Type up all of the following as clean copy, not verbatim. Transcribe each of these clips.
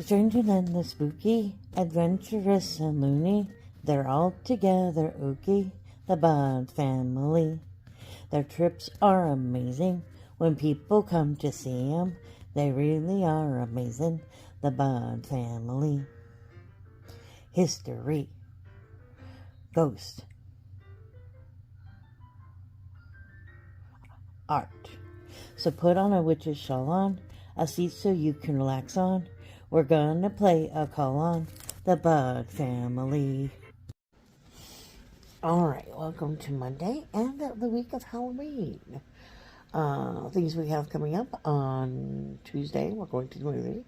Strange and the spooky, adventurous and loony, they're all together ooky, the Bud family. Their trips are amazing when people come to see 'em. They really are amazing, the Bud family. History, ghost, art. So put on a witch's shawl on, a seat so you can relax on. We're gonna play a call on the Bud family. Alright, welcome to Monday and the week of Halloween. Things we have coming up on Tuesday. We're going to the movie.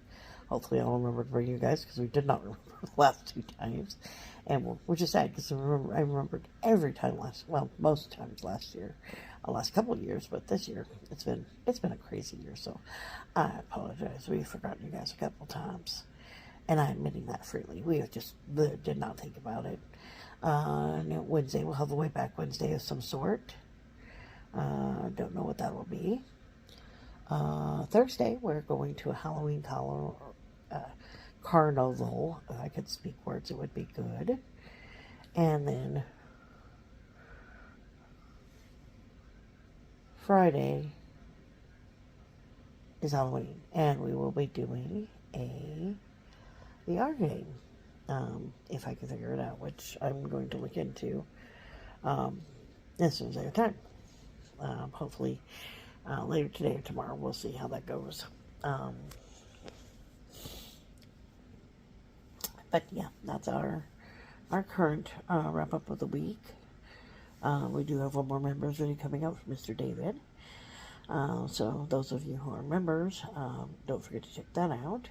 Hopefully I'll remember to bring you guys because we did not remember the last two times. And which is sad because I remembered every time most times last year. Last couple of years, but this year it's been a crazy year, so I apologize. We've forgotten you guys a couple times, and I'm admitting that freely. We just did not think about it. Wednesday we'll have a way back Wednesday of some sort. Don't know what that will be. Thursday we're going to a Halloween carnival. If I could speak words, it would be good. And then Friday is Halloween, and we will be doing the art game, if I can figure it out, which I'm going to look into as soon as I have time. Hopefully later today or tomorrow. We'll see how that goes. But yeah, that's our current wrap up of the week. We do have one more members video coming out from Mr. David. So those of you who are members, don't forget to check that out.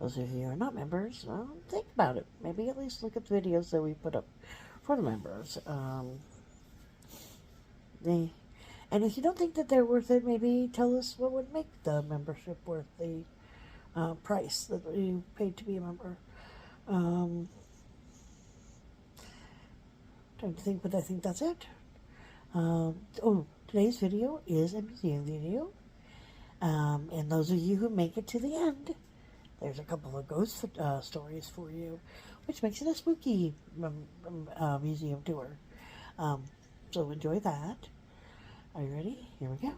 Those of you who are not members, think about it. Maybe at least look at the videos that we put up for the members. And if you don't think that they're worth it, maybe tell us what would make the membership worth the price that you paid to be a member. Trying to think, but I think that's it. Today's video is a museum video. And those of you who make it to the end, there's a couple of ghost stories for you, which makes it a spooky museum tour. So enjoy that. Are you ready? Here we go.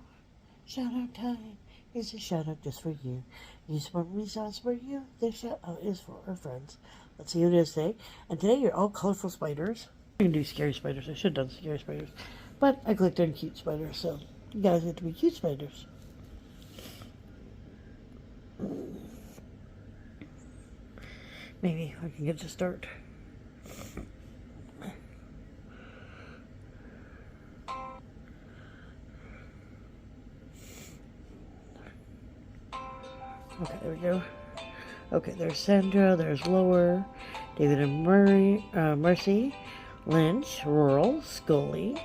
Shout out time. Here's a shout out just for you. You support me, so I support you. This shout out is for our friends. Let's see who it is today. And today you're all colorful spiders. I can do scary spiders. I should have done scary spiders. But I clicked on cute spiders, so you guys get to be cute spiders. Maybe I can get to start. Okay, there we go. Okay, there's Sandra, there's Lower, David and Mercy, Lynch, Rural, Scully,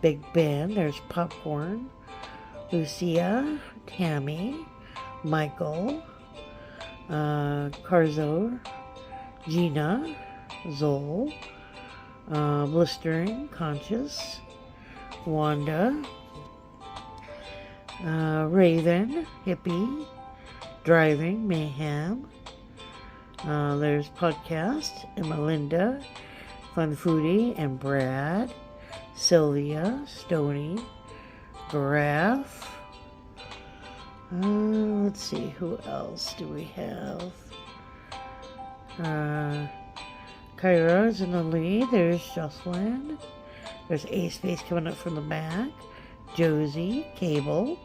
Big Ben, there's Popcorn, Lucia, Tammy, Michael, Carzo, Gina, Zoll, Blistering, Conscious, Wanda, Raven, Hippie, Driving, Mayhem, there's Podcast, and Melinda, Fun Foodie, and Brad, Sylvia, Stony, Graph. Let's see, who else do we have? Kyra is in the lead. There's Jocelyn. There's Ace Face coming up from the back. Josie, Cable.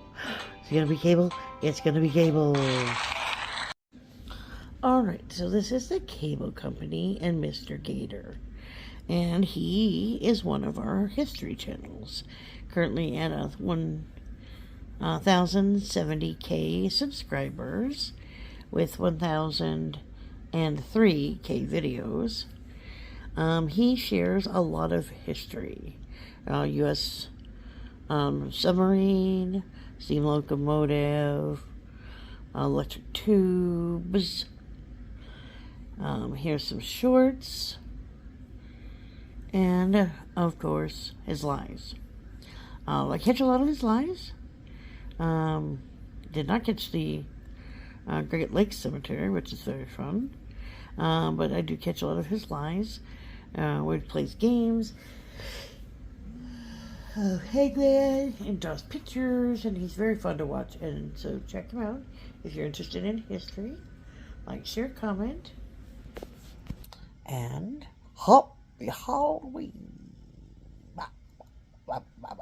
Is it gonna be Cable? It's gonna be Cable. Alright, so this is the Cable Company and Mr. Gator. And he is one of our history channels. Currently at 1,070k subscribers with 1,003k videos. He shares a lot of history. U.S. Submarine, steam locomotive, electric tubes. Here's some shorts. And, of course, his lies. I catch a lot of his lies. Did not catch the Great Lakes Cemetery, which is very fun. But I do catch a lot of his lives where he plays games. Hey, Glenn, and draws pictures, and he's very fun to watch. And so check him out if you're interested in history. Like, share, comment, and happy Halloween. Bye, bye, bye,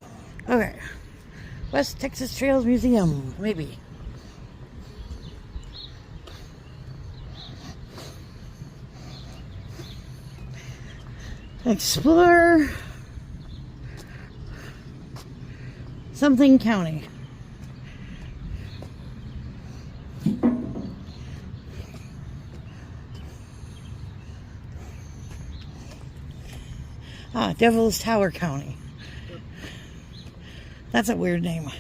bye. Okay, West Texas Trails Museum, maybe. Explore something county. Devil's Tower County. That's a weird name.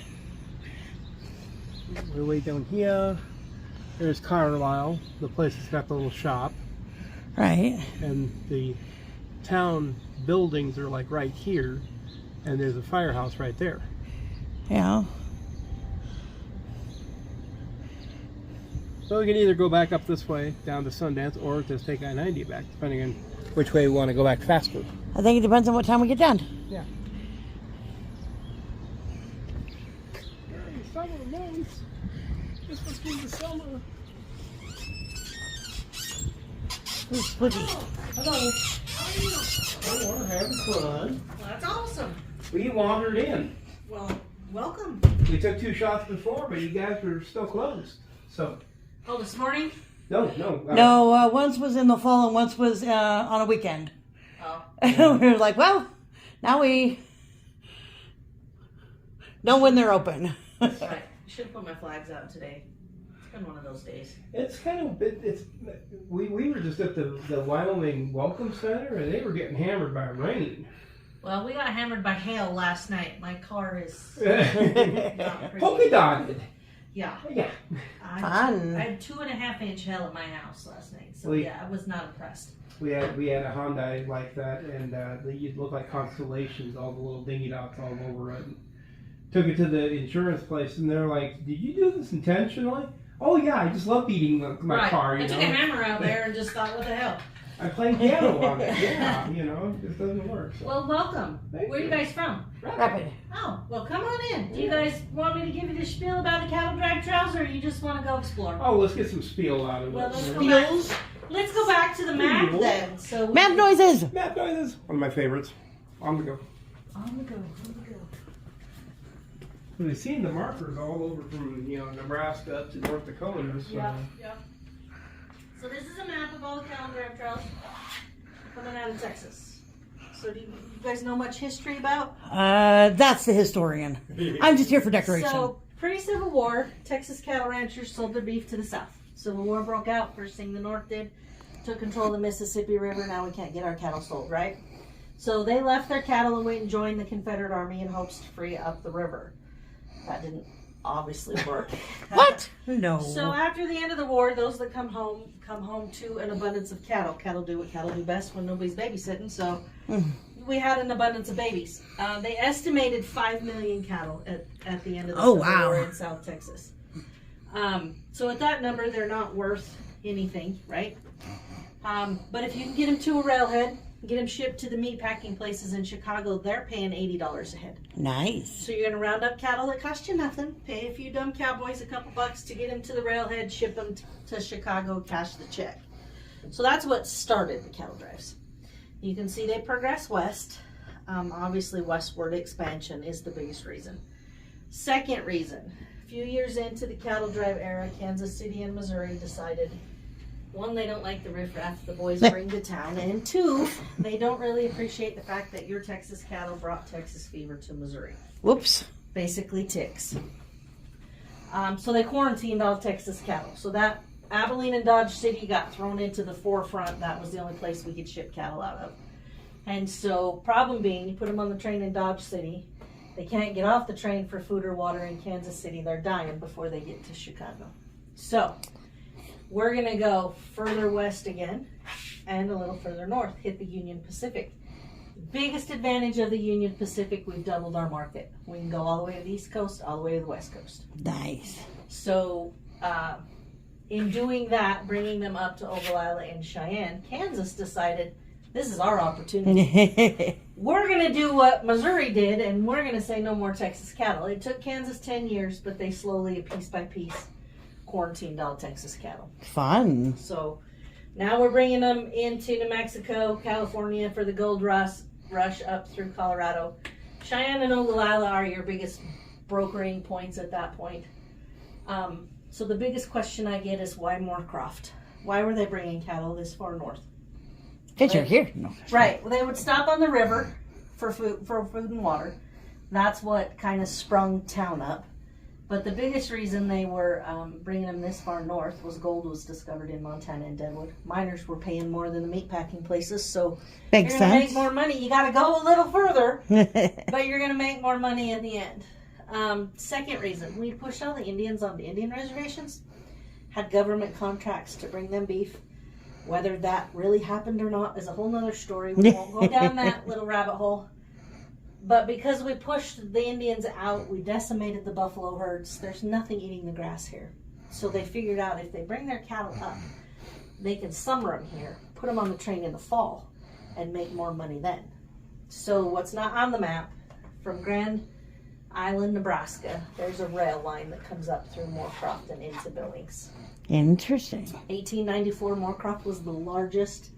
We're way down here. There's Carlisle, the place that's got the little shop. Right. And the town buildings are like right here. And there's a firehouse right there. Yeah. So we can either go back up this way, down to Sundance, or just take I-90 back, depending on which way we want to go back faster. I think it depends on what time we get done. Yeah. Summer months. This must be the summer. Who's Spooky? Hello. How are you? Oh, we're having fun. Well, that's awesome. We wandered in. Well, welcome. We took 2 shots before, but you guys were still closed. So. Oh, this morning? No. No, once was in the fall and once was on a weekend. Oh. We were like, well, now we know when they're open. That's right. I should have put my flags out today. It's been one of those days. It's kind of a bit. We were just at the Wyoming Welcome Center, and they were getting hammered by rain. Well, we got hammered by hail last night. My car is not pretty. Polka dotted. Yeah. Fun. I had 2.5 inch hail at my house last night. So yeah, I was not impressed. We had a Hyundai like that, and they looked like constellations, all the little dingy dots all over it. And took it to the insurance place, and they're like, "Did you do this intentionally?" "Oh yeah, I just love beating my car." I took a hammer out there and just thought, "What the hell?" I'm playing piano on it. Yeah, it just doesn't work. So. Well, welcome. Thank Where are you guys from? Rapid. Oh, well, come on in. Do you guys want me to give you the spiel about the cattle drive trails, or you just want to go explore? Oh, let's get some spiel out of Well, it. let's go back to the map then. So Map noises. Map noises. One of my favorites. On the go. On the go. We've seen the markers all over from Nebraska up to North Dakota. So. Yeah. So this is a map of all the cattle drive trails coming out of Texas. So do you guys know much history about? That's the historian. I'm just here for decoration. So pre-Civil War, Texas cattle ranchers sold their beef to the South. Civil War broke out. First thing the North did, took control of the Mississippi River. Now we can't get our cattle sold, right? So they left their cattle and went and joined the Confederate Army in hopes to free up the river. That didn't obviously work. What? No. So after the end of the war, those that come home to an abundance of cattle. Cattle do what cattle do best when nobody's babysitting. So we had an abundance of babies. They estimated 5 million cattle at the end of the Civil War in South Texas. So at that number, they're not worth anything, right? But if you can get them to a railhead, get them shipped to the meat packing places in Chicago, they're paying $80 a head. Nice. So you're going to round up cattle that cost you nothing, pay a few dumb cowboys a couple bucks to get them to the railhead, ship them to Chicago, cash the check. So that's what started the cattle drives. You can see they progress west. Obviously, westward expansion is the biggest reason. Second reason, a few years into the cattle drive era, Kansas City and Missouri decided, one, they don't like the riffraff the boys bring to town, and 2, they don't really appreciate the fact that your Texas cattle brought Texas fever to Missouri. Whoops. Basically ticks. So they quarantined all Texas cattle. So that Abilene and Dodge City got thrown into the forefront. That was the only place we could ship cattle out of. And so problem being, you put them on the train in Dodge City, they can't get off the train for food or water in Kansas City. They're dying before they get to Chicago. So we're going to go further west again and a little further north, hit the Union Pacific. Biggest advantage of the Union Pacific, we've doubled our market. We can go all the way to the East Coast, all the way to the West Coast. Nice. So, in doing that, bringing them up to Ogallala and Cheyenne, Kansas decided this is our opportunity. We're going to do what Missouri did, and we're going to say no more Texas cattle. It took Kansas 10 years, but they slowly, piece by piece, quarantined all Texas cattle. Fun. So now we're bringing them into New Mexico, California for the gold rush up through Colorado. Cheyenne and Ogallala are your biggest brokering points at that point. So the biggest question I get is why Moorcroft? Why were they bringing cattle this far north? Because you're here. No. Right. Well, they would stop on the river for food and water. That's what kind of sprung town up. But the biggest reason they were bringing them this far north was gold was discovered in Montana and Deadwood. Miners were paying more than the meatpacking places, so Makes you're going to make sense. more money. You got to go a little further, but you're going to make more money in the end. Second reason, we pushed all the Indians onto Indian reservations, had government contracts to bring them beef. Whether that really happened or not is a whole nother story. We won't go down that little rabbit hole. But because we pushed the Indians out, we decimated the buffalo herds. There's nothing eating the grass here. So they figured out if they bring their cattle up, they can summer them here, put them on the train in the fall, and make more money then. So what's not on the map, from Grand Island, Nebraska, there's a rail line that comes up through Moorcroft and into Billings. Interesting. 1894, Moorcroft was the largest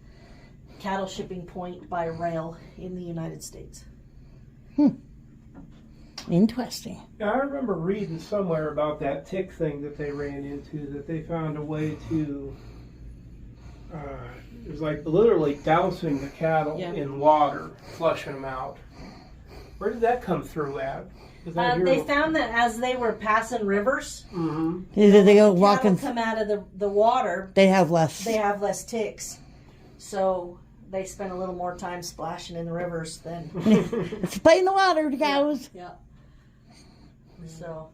cattle shipping point by rail in the United States. Interesting. Yeah, I remember reading somewhere about that tick thing that they ran into, that they found a way to, it was like literally dousing the cattle in water, flushing them out. Where did that come through at? They found that as they were passing rivers, They go walking. cattle come out of the water, They have less. they have less ticks. So they spend a little more time splashing in the rivers than... It's play in the water, the cows. Yeah. So...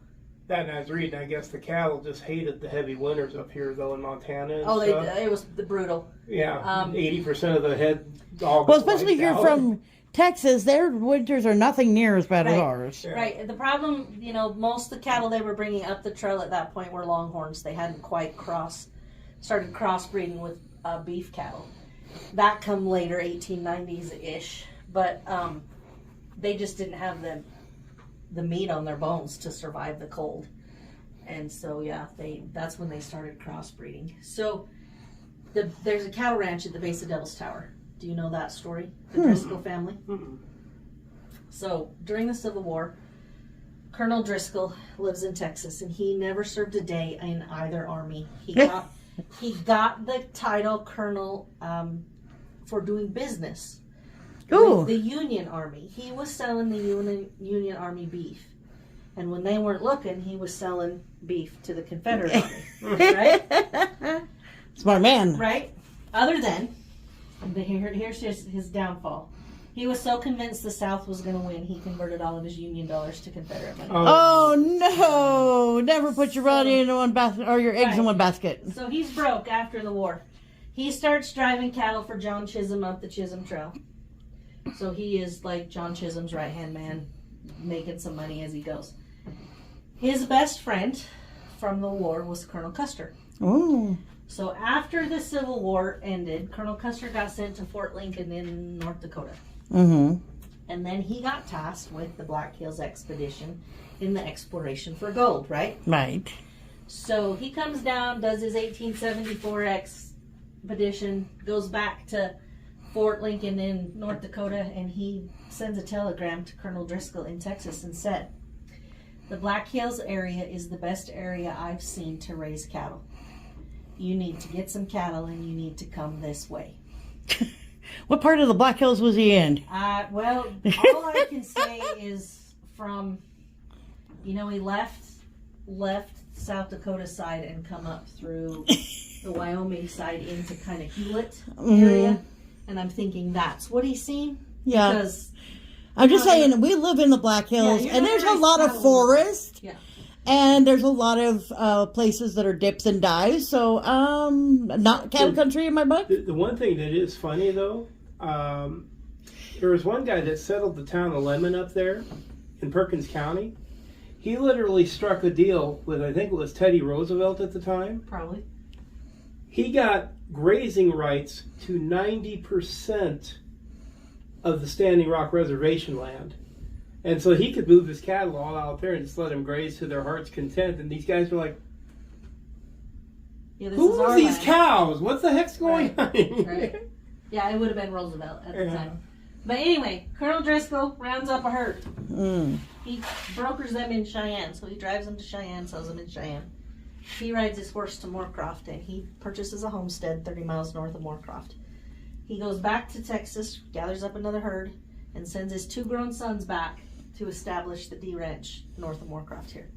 That and I was reading, I guess the cattle just hated the heavy winters up here, though, in Montana and Oh, stuff. it was brutal. Yeah, 80% of the head all Well, especially if you're out. from Texas, their winters are nothing near as bad as Right. ours. Yeah. Right. The problem, most of the cattle they were bringing up the trail at that point were longhorns. They hadn't quite started crossbreeding with beef cattle. That come later, 1890s-ish. But they just didn't have the meat on their bones to survive the cold. And so, yeah, that's when they started crossbreeding. So there's a cattle ranch at the base of Devil's Tower. Do you know that story? The Driscoll family? So during the Civil War, Colonel Driscoll lives in Texas, and he never served a day in either army. He got the title colonel for doing business with the Union Army. He was selling the Union Army beef, and when they weren't looking, he was selling beef to the Confederate Army. Right? Smart man. Right. Other than, here's his downfall. He was so convinced the South was going to win, he converted all of his Union dollars to Confederate money. Oh no! Never put your money in one basket or your eggs in one basket. So he's broke after the war. He starts driving cattle for John Chisholm up the Chisholm Trail. So he is like John Chisholm's right-hand man, making some money as he goes. His best friend from the war was Colonel Custer. Ooh. So after the Civil War ended, Colonel Custer got sent to Fort Lincoln in North Dakota. Mm-hmm. And then he got tasked with the Black Hills Expedition in the exploration for gold, right? Right. So he comes down, does his 1874 expedition, goes back to Fort Lincoln in North Dakota, and he sends a telegram to Colonel Driscoll in Texas and said, "The Black Hills area is the best area I've seen to raise cattle. You need to get some cattle and you need to come this way." What part of the Black Hills was he in? Well, all I can say is from, he left South Dakota side and come up through the Wyoming side into kind of Hewlett area. And I'm thinking that's what he's seen. Yeah. Because I'm just saying, we live in the Black Hills, you're and not there's a raised lot of cattle. forest, Yeah. and there's a lot of places that are dips and dives, so not cattle country in my book. The one thing that is funny, though, There was one guy that settled the town of Lemon up there in Perkins County. He literally struck a deal with, I think it was Teddy Roosevelt at the time. Probably. He got grazing rights to 90% of the Standing Rock Reservation land. And so he could move his cattle all out there and just let them graze to their heart's content. And these guys were like, Yeah, this who is are our these land. cows? What the heck's going on? Right. Yeah, it would have been Roosevelt at the Yeah. time. But anyway, Colonel Driscoll rounds up a herd. Mm. He brokers them in Cheyenne, so he drives them to Cheyenne, sells them in Cheyenne. He rides his horse to Moorcroft, and he purchases a homestead 30 miles north of Moorcroft. He goes back to Texas, gathers up another herd, and sends his 2 grown sons back to establish the D Ranch north of Moorcroft here.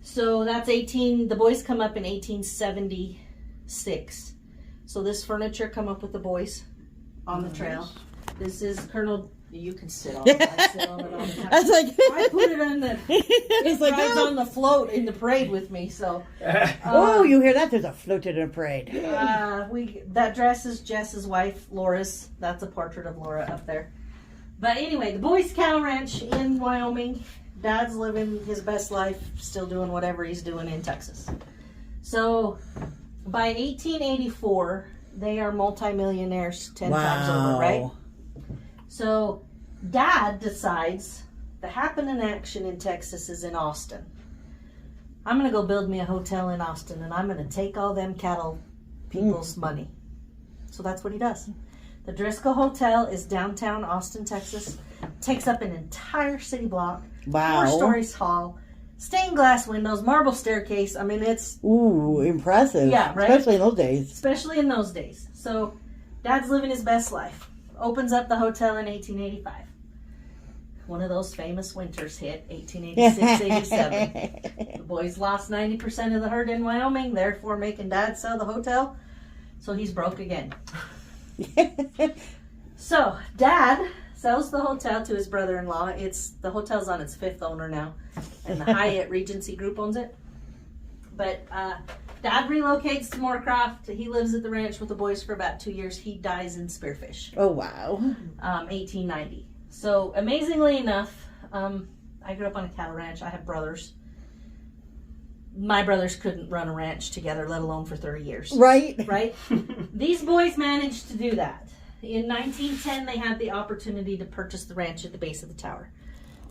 So that's the boys come up in 1876. So this furniture come up with the boys on the trail. This is Colonel. You can sit on it. I sit on it all the time. I was like, I put it on the. It like, rides oh. on the float in the parade with me. So. Oh, you hear that? There's a float in a parade. That dress is Jess's wife, Laura's. That's a portrait of Laura up there. But anyway, the boys' cattle ranch in Wyoming. Dad's living his best life, still doing whatever he's doing in Texas. So by 1884, they are multimillionaires 10 times over, right? So Dad decides the happening action in Texas is in Austin. I'm going to go build me a hotel in Austin, and I'm going to take all them cattle people's money. So that's what he does. The Driscoll Hotel is downtown Austin, Texas. Takes up an entire city block. Wow. 4 stories tall. Stained glass windows, marble staircase. I mean, it's... Ooh, impressive. Yeah, right? Especially in those days. Especially in those days. So, Dad's living his best life. Opens up the hotel in 1885. One of those famous winters hit, 1886-87. The boys lost 90% of the herd in Wyoming, therefore making Dad sell the hotel. So he's broke again. So, Dad sells the hotel to his brother-in-law. The hotel's on its 5th owner now, and the Hyatt Regency Group owns it. But Dad relocates to Moorcroft. He lives at the ranch with the boys for about 2 years. He dies in Spearfish. Oh, wow. 1890. So, amazingly enough, I grew up on a cattle ranch. I have brothers. My brothers couldn't run a ranch together, let alone for 30 years. Right? Right? These boys managed to do that. In 1910, they had the opportunity to purchase the ranch at the base of the tower.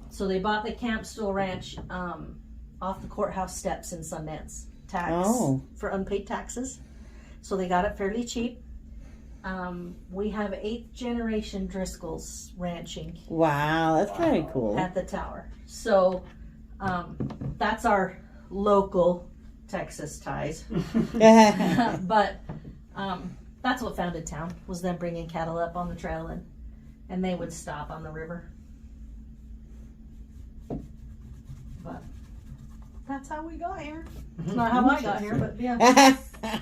So they bought the Campstool Ranch off the courthouse steps in Sundance. For unpaid taxes. So they got it fairly cheap. We have 8th generation Driscoll's ranching. Wow, that's kind of cool. At the tower. So that's our local Texas ties. But that's what founded town, was them bringing cattle up on the trail, and they would stop on the river. But that's how we got here. It's not how I got here, but yeah. I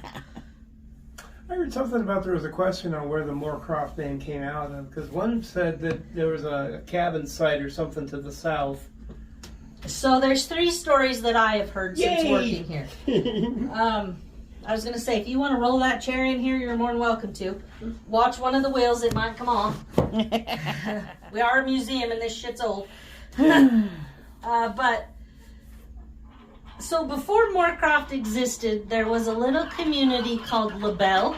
heard something about there was a question on where the Moorcroft name came out of, because one said that there was a cabin site or something to the south. So there's 3 stories that I have heard since Yay! working here. I was going to say, if you want to roll that chair in here, you're more than welcome to. Watch one of the wheels, it might come off. We are a museum and this shit's old. But, so before Moorcroft existed, there was a little community called LaBelle.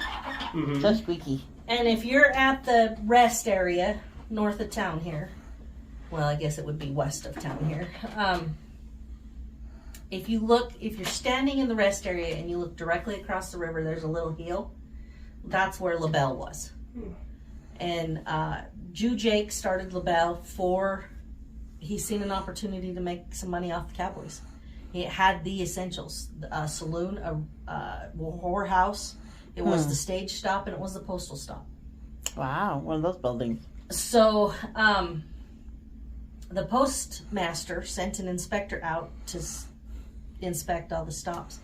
So squeaky. And if you're at the rest area, north of town here, well, I guess it would be west of town here. If you're standing in the rest area and you look directly across the river, there's a little hill. That's where LaBelle was. And Jew Jake started LaBelle he's seen an opportunity to make some money off the cowboys. It had the essentials: a saloon, a whorehouse. It was the stage stop, and it was the postal stop. Wow, one of those buildings. So the postmaster sent an inspector out to inspect all the stops,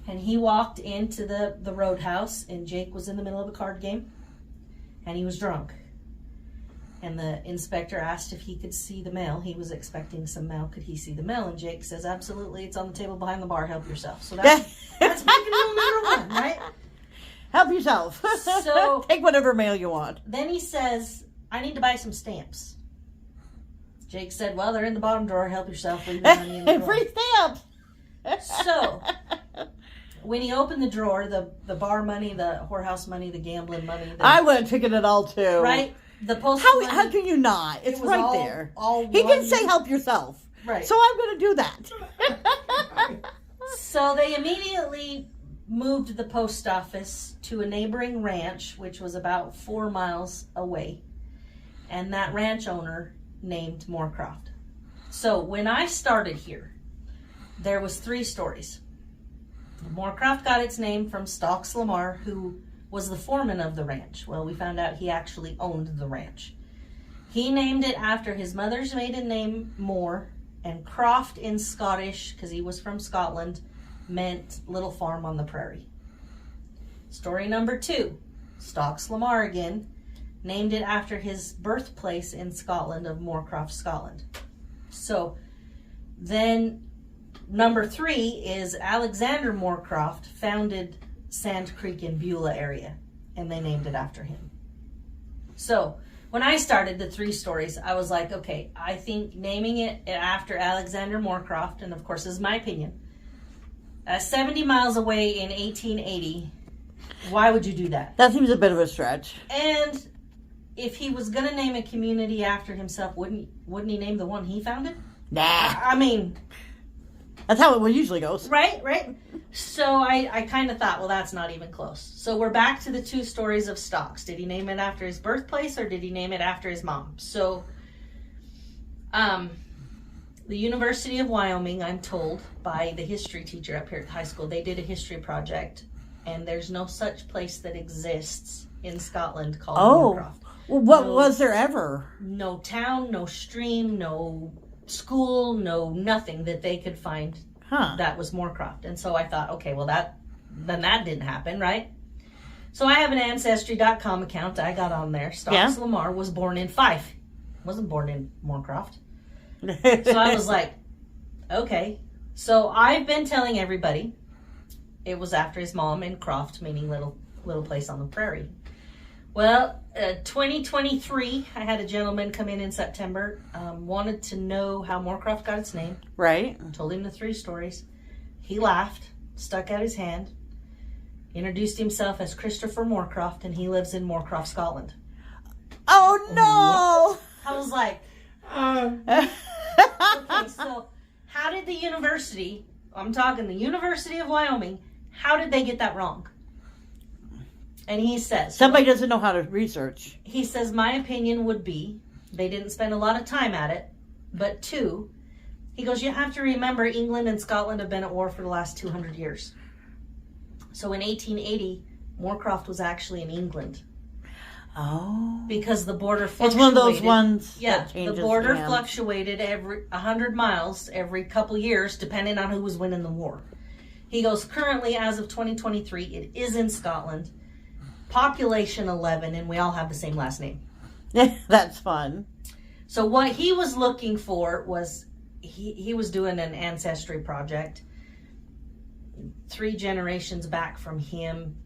and he walked into the roadhouse, and Jake was in the middle of a card game, and he was drunk, and the inspector asked if he could see the mail. He was expecting some mail. Could he see the mail? And Jake says, absolutely, it's on the table behind the bar, help yourself. So that's making rule number 1, right? Help yourself. So take whatever mail you want. Then he says, I need to buy some stamps. Jake said, well, they're in the bottom drawer. Help yourself. Leave the money in the drawer. Free stamps. So, when he opened the drawer, the bar money, the whorehouse money, the gambling money. I would have taken it all too. Right? The postal money. How can you not? It's was right all- there. all He one- can say help yourself. Right. So I'm going to do that. So they immediately moved the post office to a neighboring ranch, which was about 4 miles away. And that ranch owner named Moorcroft. So when I started here, there was 3 stories. Moorcroft got its name from Stocks Lamar, who was the foreman of the ranch. Well, we found out he actually owned the ranch. He named it after his mother's maiden name, Moore, and Croft in Scottish, because he was from Scotland, meant little farm on the prairie. Story number 2, Stocks Lamar again, named it after his birthplace in Scotland of Moorcroft, Scotland. So then number 3 is Alexander Moorcroft founded Sand Creek in Beulah area, and they named it after him. So when I started the 3 stories, I was like, okay, I think naming it after Alexander Moorcroft, and of course this is my opinion, 70 miles away in 1880, why would you do that? That seems a bit of a stretch. And if he was going to name a community after himself, wouldn't he name the one he founded? Nah. I mean, That's how it usually goes. right? So I kind of thought, well, that's not even close. So we're back to the 2 stories of Stocks. Did he name it after his birthplace or did he name it after his mom? So, the University of Wyoming, I'm told by the history teacher up here at the high school, they did a history project, and there's no such place that exists in Scotland called Moorcroft. Well, what No. was there ever? No town, no stream, no school, no nothing that they could find Huh. that was Moorcroft. And so I thought, okay, well that didn't happen, right? So I have an Ancestry.com account. I got on there. Stocks Lamar was born in Fife. Wasn't born in Moorcroft. So I was like, okay. So I've been telling everybody it was after his mom, and Croft meaning little place on the prairie. Well, 2023, I had a gentleman come in September, wanted to know how Moorcroft got its name. Right. Told him the 3 stories. He laughed, stuck out his hand, introduced himself as Christopher Moorcroft, and he lives in Moorcroft, Scotland. Oh, no. I was like, okay, so how did the university, I'm talking the University of Wyoming, how did they get that wrong? And he says, Somebody doesn't know how to research. he says, my opinion would be they didn't spend a lot of time at it, but 2, he goes, you have to remember England and Scotland have been at war for the last 200 years. So in 1880, Moorcroft was actually in England Oh. because the border It's fluctuated. one of those ones Yeah, that changes the border hands. fluctuated every 100 miles every couple years, depending on who was winning the war. He goes, currently, as of 2023, it is in Scotland. Population 11, and we all have the same last name. That's fun. So what he was looking for was, he was doing an ancestry project. 3 generations back from him,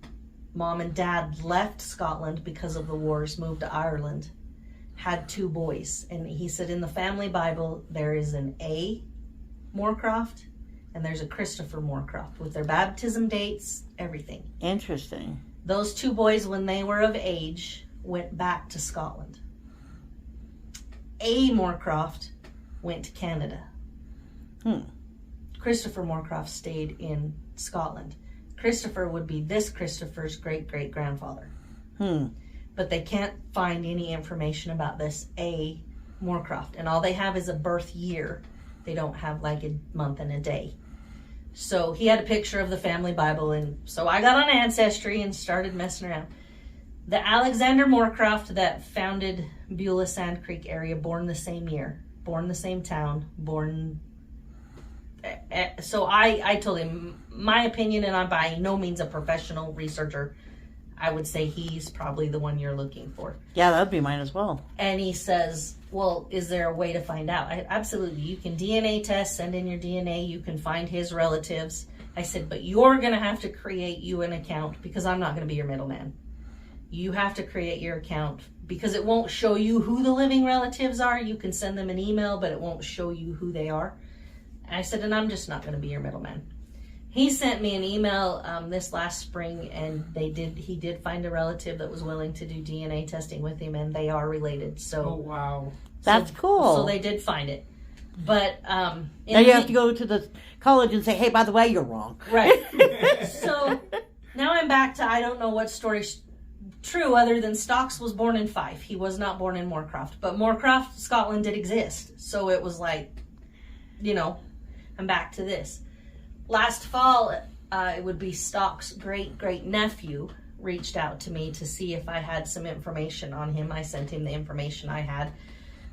Mom and Dad left Scotland because of the wars, moved to Ireland, had 2 boys. And he said in the family Bible, there is an A. Moorcroft and there's a Christopher Moorcroft with their baptism dates, everything. Interesting. Those 2 boys, when they were of age, went back to Scotland. A. Moorcroft went to Canada. Christopher Moorcroft stayed in Scotland. Christopher would be this Christopher's great-great-grandfather. But they can't find any information about this A. Moorcroft. And all they have is a birth year. They don't have like a month and a day. So he had a picture of the family Bible, and so I got on Ancestry and started messing around. The Alexander Moorcroft that founded Beulah Sand Creek area, born the same year, born the same town, born... So I told him, my opinion, and I'm by no means a professional researcher, I would say he's probably the one you're looking for. Yeah, that'd be mine as well. And he says, well, is there a way to find out? Absolutely. You can DNA test, send in your DNA. You can find his relatives. I said, but you're going to have to create you an account because I'm not going to be your middleman. you have to create your account because it won't show you who the living relatives are. You can send them an email, but it won't show you who they are. And I said, and I'm just not going to be your middleman. He sent me an email this last spring, and he did find a relative that was willing to do DNA testing with him, and they are related. So, Oh, wow. That's cool. So they did find it. But now you have to go to the college and say, hey, by the way, you're wrong. Right. So now I'm back to I don't know what story's true other than Stocks was born in Fife. He was not born in Moorcroft. But Moorcroft, Scotland did exist. So it was like, I'm back to this. Last fall, it would be Stock's great-great-nephew reached out to me to see if I had some information on him. I sent him the information I had,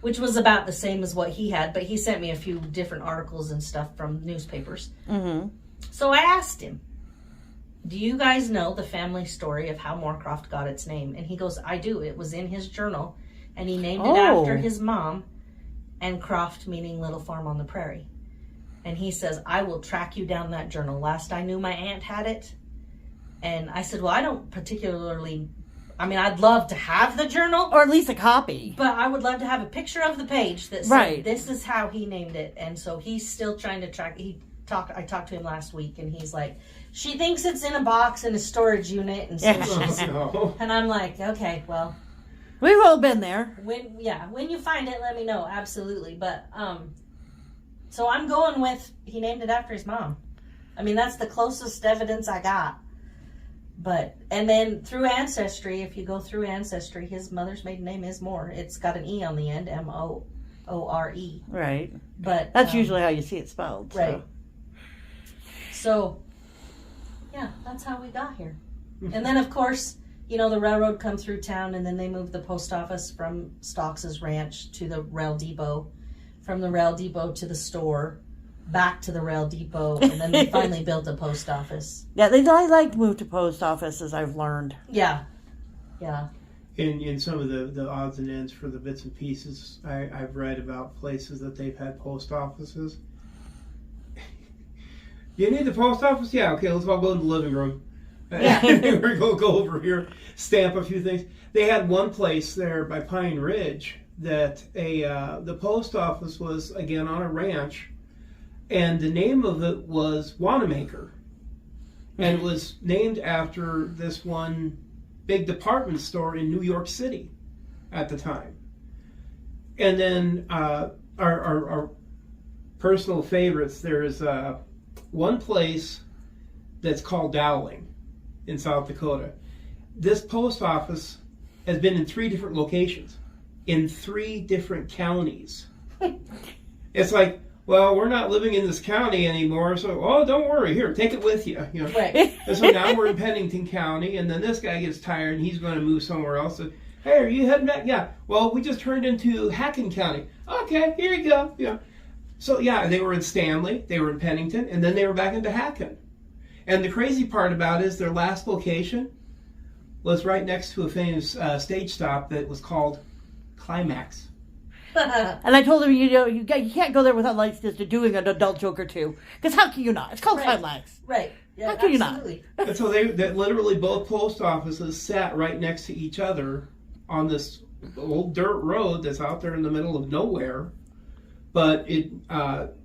which was about the same as what he had, but he sent me a few different articles and stuff from newspapers. Mm-hmm. So I asked him, do you guys know the family story of how Moorcroft got its name? And he goes, I do. It was in his journal, and he named it after his mom, and Croft meaning little farm on the prairie. And he says, I will track you down that journal. Last I knew, my aunt had it. And I said, well, I don't particularly, I'd love to have the journal. Or at least a copy. But I would love to have a picture of the page that said, this is how he named it. And so he's still trying to track. I talked to him last week, and he's like, she thinks it's in a box in a storage unit. And so and I'm like, okay, well. We've all been there. When you find it, let me know. Absolutely. But, so I'm going with, he named it after his mom. That's the closest evidence I got. But, and then through Ancestry, if you go through Ancestry, his mother's maiden name is Moore. It's got an E on the end, M-O-O-R-E. Right. But that's usually how you see it spelled. Right. So, yeah, that's how we got here. And then, of course, the railroad come through town, and then they moved the post office from Stocks' ranch to the rail depot. From the rail depot to the store, back to the rail depot, and then they finally built a post office. Yeah, I like to move to post offices, I've learned. Yeah. In some of the odds and ends for the bits and pieces, I've read about places that they've had post offices. You need the post office? Yeah, okay, let's all go to the living room. Yeah. We're going to go over here, stamp a few things. They had one place there by Pine Ridge that the post office was, again, on a ranch, and the name of it was Wanamaker. And it was named after this one big department store in New York City at the time. And then our personal favorites, there's one place that's called Dowling in South Dakota. This post office has been in 3 different locations, in 3 different counties. It's like, well, we're not living in this county anymore, so, don't worry, here, take it with you. Right. And so now we're in Pennington County, and then this guy gets tired, and he's going to move somewhere else. So, hey, are you heading back? Yeah. Well, we just turned into Hacken County. Okay, here you go. Yeah. So, yeah, they were in Stanley, they were in Pennington, and then they were back into Hacken. And the crazy part about it is their last location was right next to a famous stage stop that was called Climax. And I told him, you can't go there without like just doing an adult joke or two. Because how can you not? It's called Climax. Right. Yeah, how can absolutely. you not? And so they literally both post offices sat right next to each other on this old dirt road that's out there in the middle of nowhere. But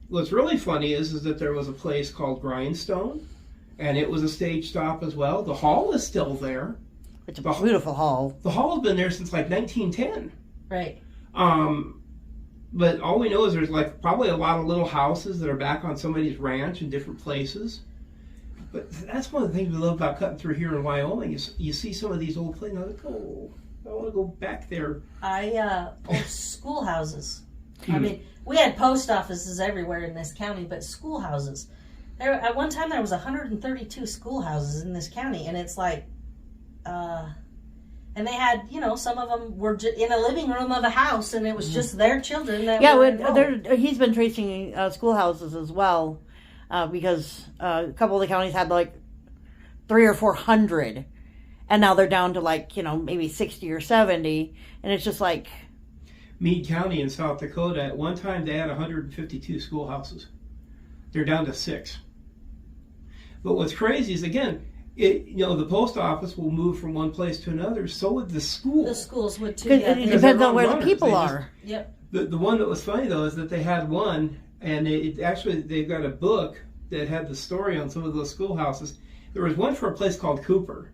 what's really funny is that there was a place called Grindstone, and it was a stage stop as well. The hall is still there. It's a beautiful hall. The hall has been there since like 1910. Right. But all we know is there's like probably a lot of little houses that are back on somebody's ranch in different places. But that's one of the things we love about cutting through here in Wyoming is you see some of these old places. I'm like, oh, I want to go back there. Old schoolhouses. We had post offices everywhere in this county, but schoolhouses. At one time there was 132 schoolhouses in this county, and it's like, and they had, some of them were in a living room of a house, and it was just their children that were involved. He's been tracing schoolhouses as well, because a couple of the counties had like 300 or 400, and now they're down to like, maybe 60 or 70, and it's just like... Meade County in South Dakota, at one time they had 152 schoolhouses. They're down to 6. But what's crazy is, again, the post office will move from one place to another. So would the school. The schools would too. Because Yeah. it depends on where the people are. Yep. The one that was funny though is that they had one, and they've got a book that had the story on some of those schoolhouses. There was one for a place called Cooper,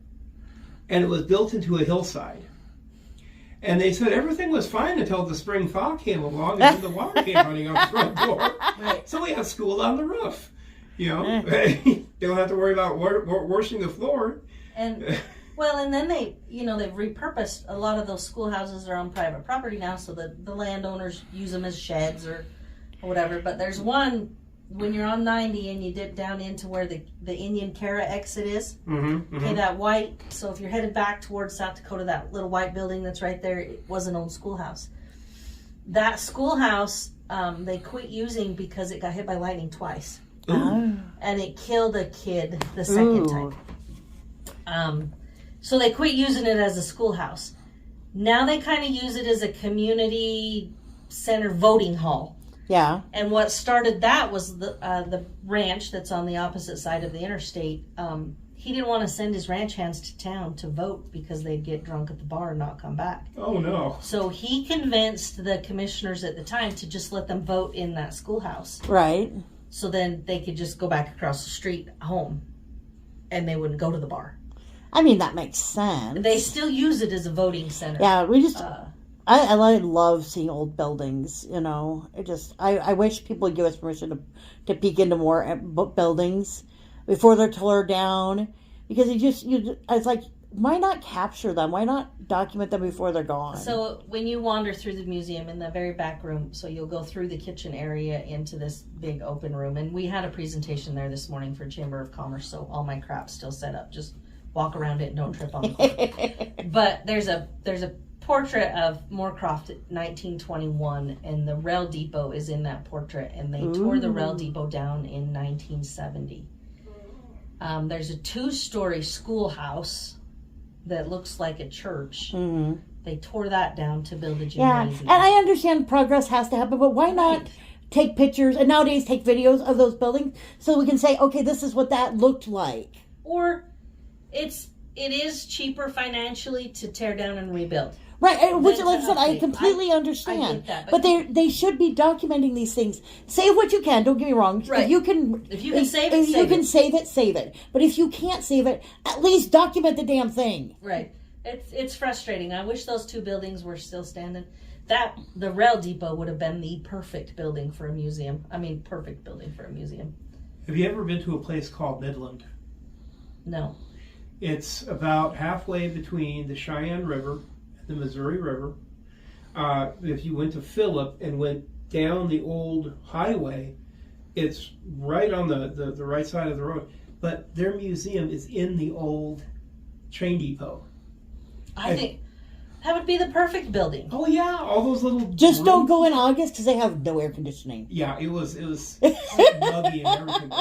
and it was built into a hillside. And they said everything was fine until the spring thaw came along, and then the water came running out the front door. Right. So we have school on the roof. They don't have to worry about washing the floor. And well, and then they've repurposed a lot of those schoolhouses are on private property now, so the landowners use them as sheds or whatever. But there's one when you're on 90 and you dip down into where the Indian Cara exit is. Okay, that white. So if you're headed back towards South Dakota, that little white building that's right there, it was an old schoolhouse. That schoolhouse they quit using because it got hit by lightning twice. And it killed a kid the second time. So they quit using it as a schoolhouse. Now they kind of use it as a community center voting hall. Yeah. And what started that was the ranch that's on the opposite side of the interstate. He didn't want to send his ranch hands to town to vote because they'd get drunk at the bar and not come back. Oh, no. So he convinced the commissioners at the time to just let them vote in that schoolhouse. Right. So then they could just go back across the street home and they wouldn't go to the bar. I mean, that makes sense. They still use it as a voting center. Yeah, we just... I love seeing old buildings, I wish people would give us permission to peek into more buildings before they're torn down. Because it's like, why not capture them? Why not document them before they're gone? So when you wander through the museum in the very back room, so you'll go through the kitchen area into this big open room. And we had a presentation there this morning for Chamber of Commerce, so all my crap's still set up. Just walk around it and don't trip on the floor. But there's a portrait of Moorcroft 1921, and the rail depot is in that portrait, and they tore the rail depot down in 1970. There's a 2-story schoolhouse that looks like a church. They tore that down to build a gymnasium. Yeah, and I understand progress has to happen, but why not take pictures and nowadays take videos of those buildings so we can say, okay, this is what that looked like. Or it is cheaper financially to tear down and rebuild. Right, which, like I said, I completely understand. I get that, but they should be documenting these things. Save what you can. Don't get me wrong. Right. If you can save it, save it. But if you can't save it, at least document the damn thing. Right. It's frustrating. I wish those 2 buildings were still standing. The rail depot would have been the perfect building for a museum. Perfect building for a museum. Have you ever been to a place called Midland? No. It's about halfway between the Cheyenne River and the Missouri River. If you went to Phillip and went down the old highway, it's right on the right side of the road. But their museum is in the old train depot. I think that would be the perfect building. Oh yeah, all those little. Just don't go in August because they have no air conditioning. Yeah, it was muggy and everything.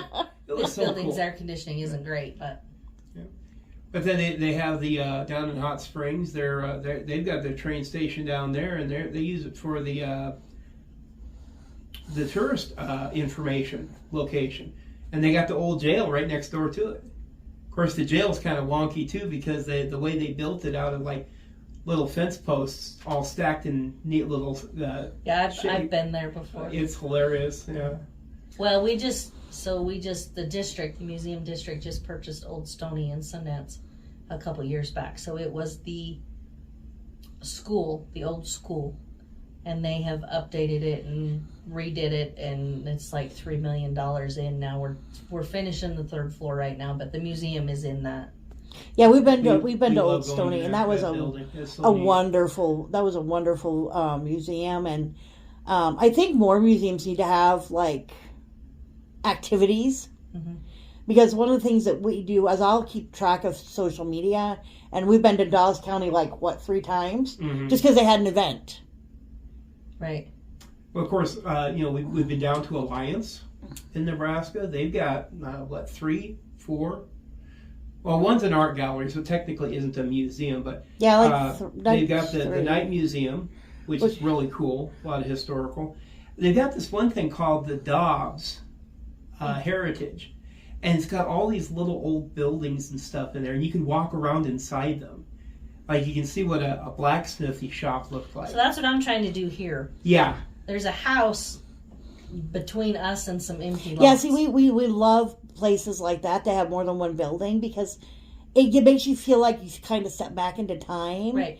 This building's air conditioning isn't great, but. But then they have the down in Hot Springs. They've got their train station down there, and they use it for the tourist information location. And they got the old jail right next door to it. Of course, the jail's kind of wonky too because the way they built it out of like little fence posts, all stacked in neat little. I've been there before. It's hilarious. Yeah. Well, the museum district just purchased Old Stony in Sundance a couple years back. So it was the old school, and they have updated it and redid it, and it's like $3 million in now. We're finishing the 3rd floor right now, but the museum is in that. Yeah, we've been to Old Stony, and that was a wonderful museum, and I think more museums need to have like activities. Because one of the things that we do is I'll keep track of social media, and we've been to Dawes County 3 times just because they had an event. Right. Well, of course, we've been down to Alliance in Nebraska. They've got 3, 4. Well, one's an art gallery, so technically isn't a museum, but they've got the Night Museum, which is really cool. A lot of historical. They've got this one thing called the Dobbs Heritage. and it's got all these little old buildings and stuff in there, and you can walk around inside them. Like, you can see what a blacksmithy shop looked like. So that's what I'm trying to do here. Yeah. There's a house between us and some empty lots. Yeah, see, we love places like that to have more than one building because it makes you feel like you kind of step back into time. Right.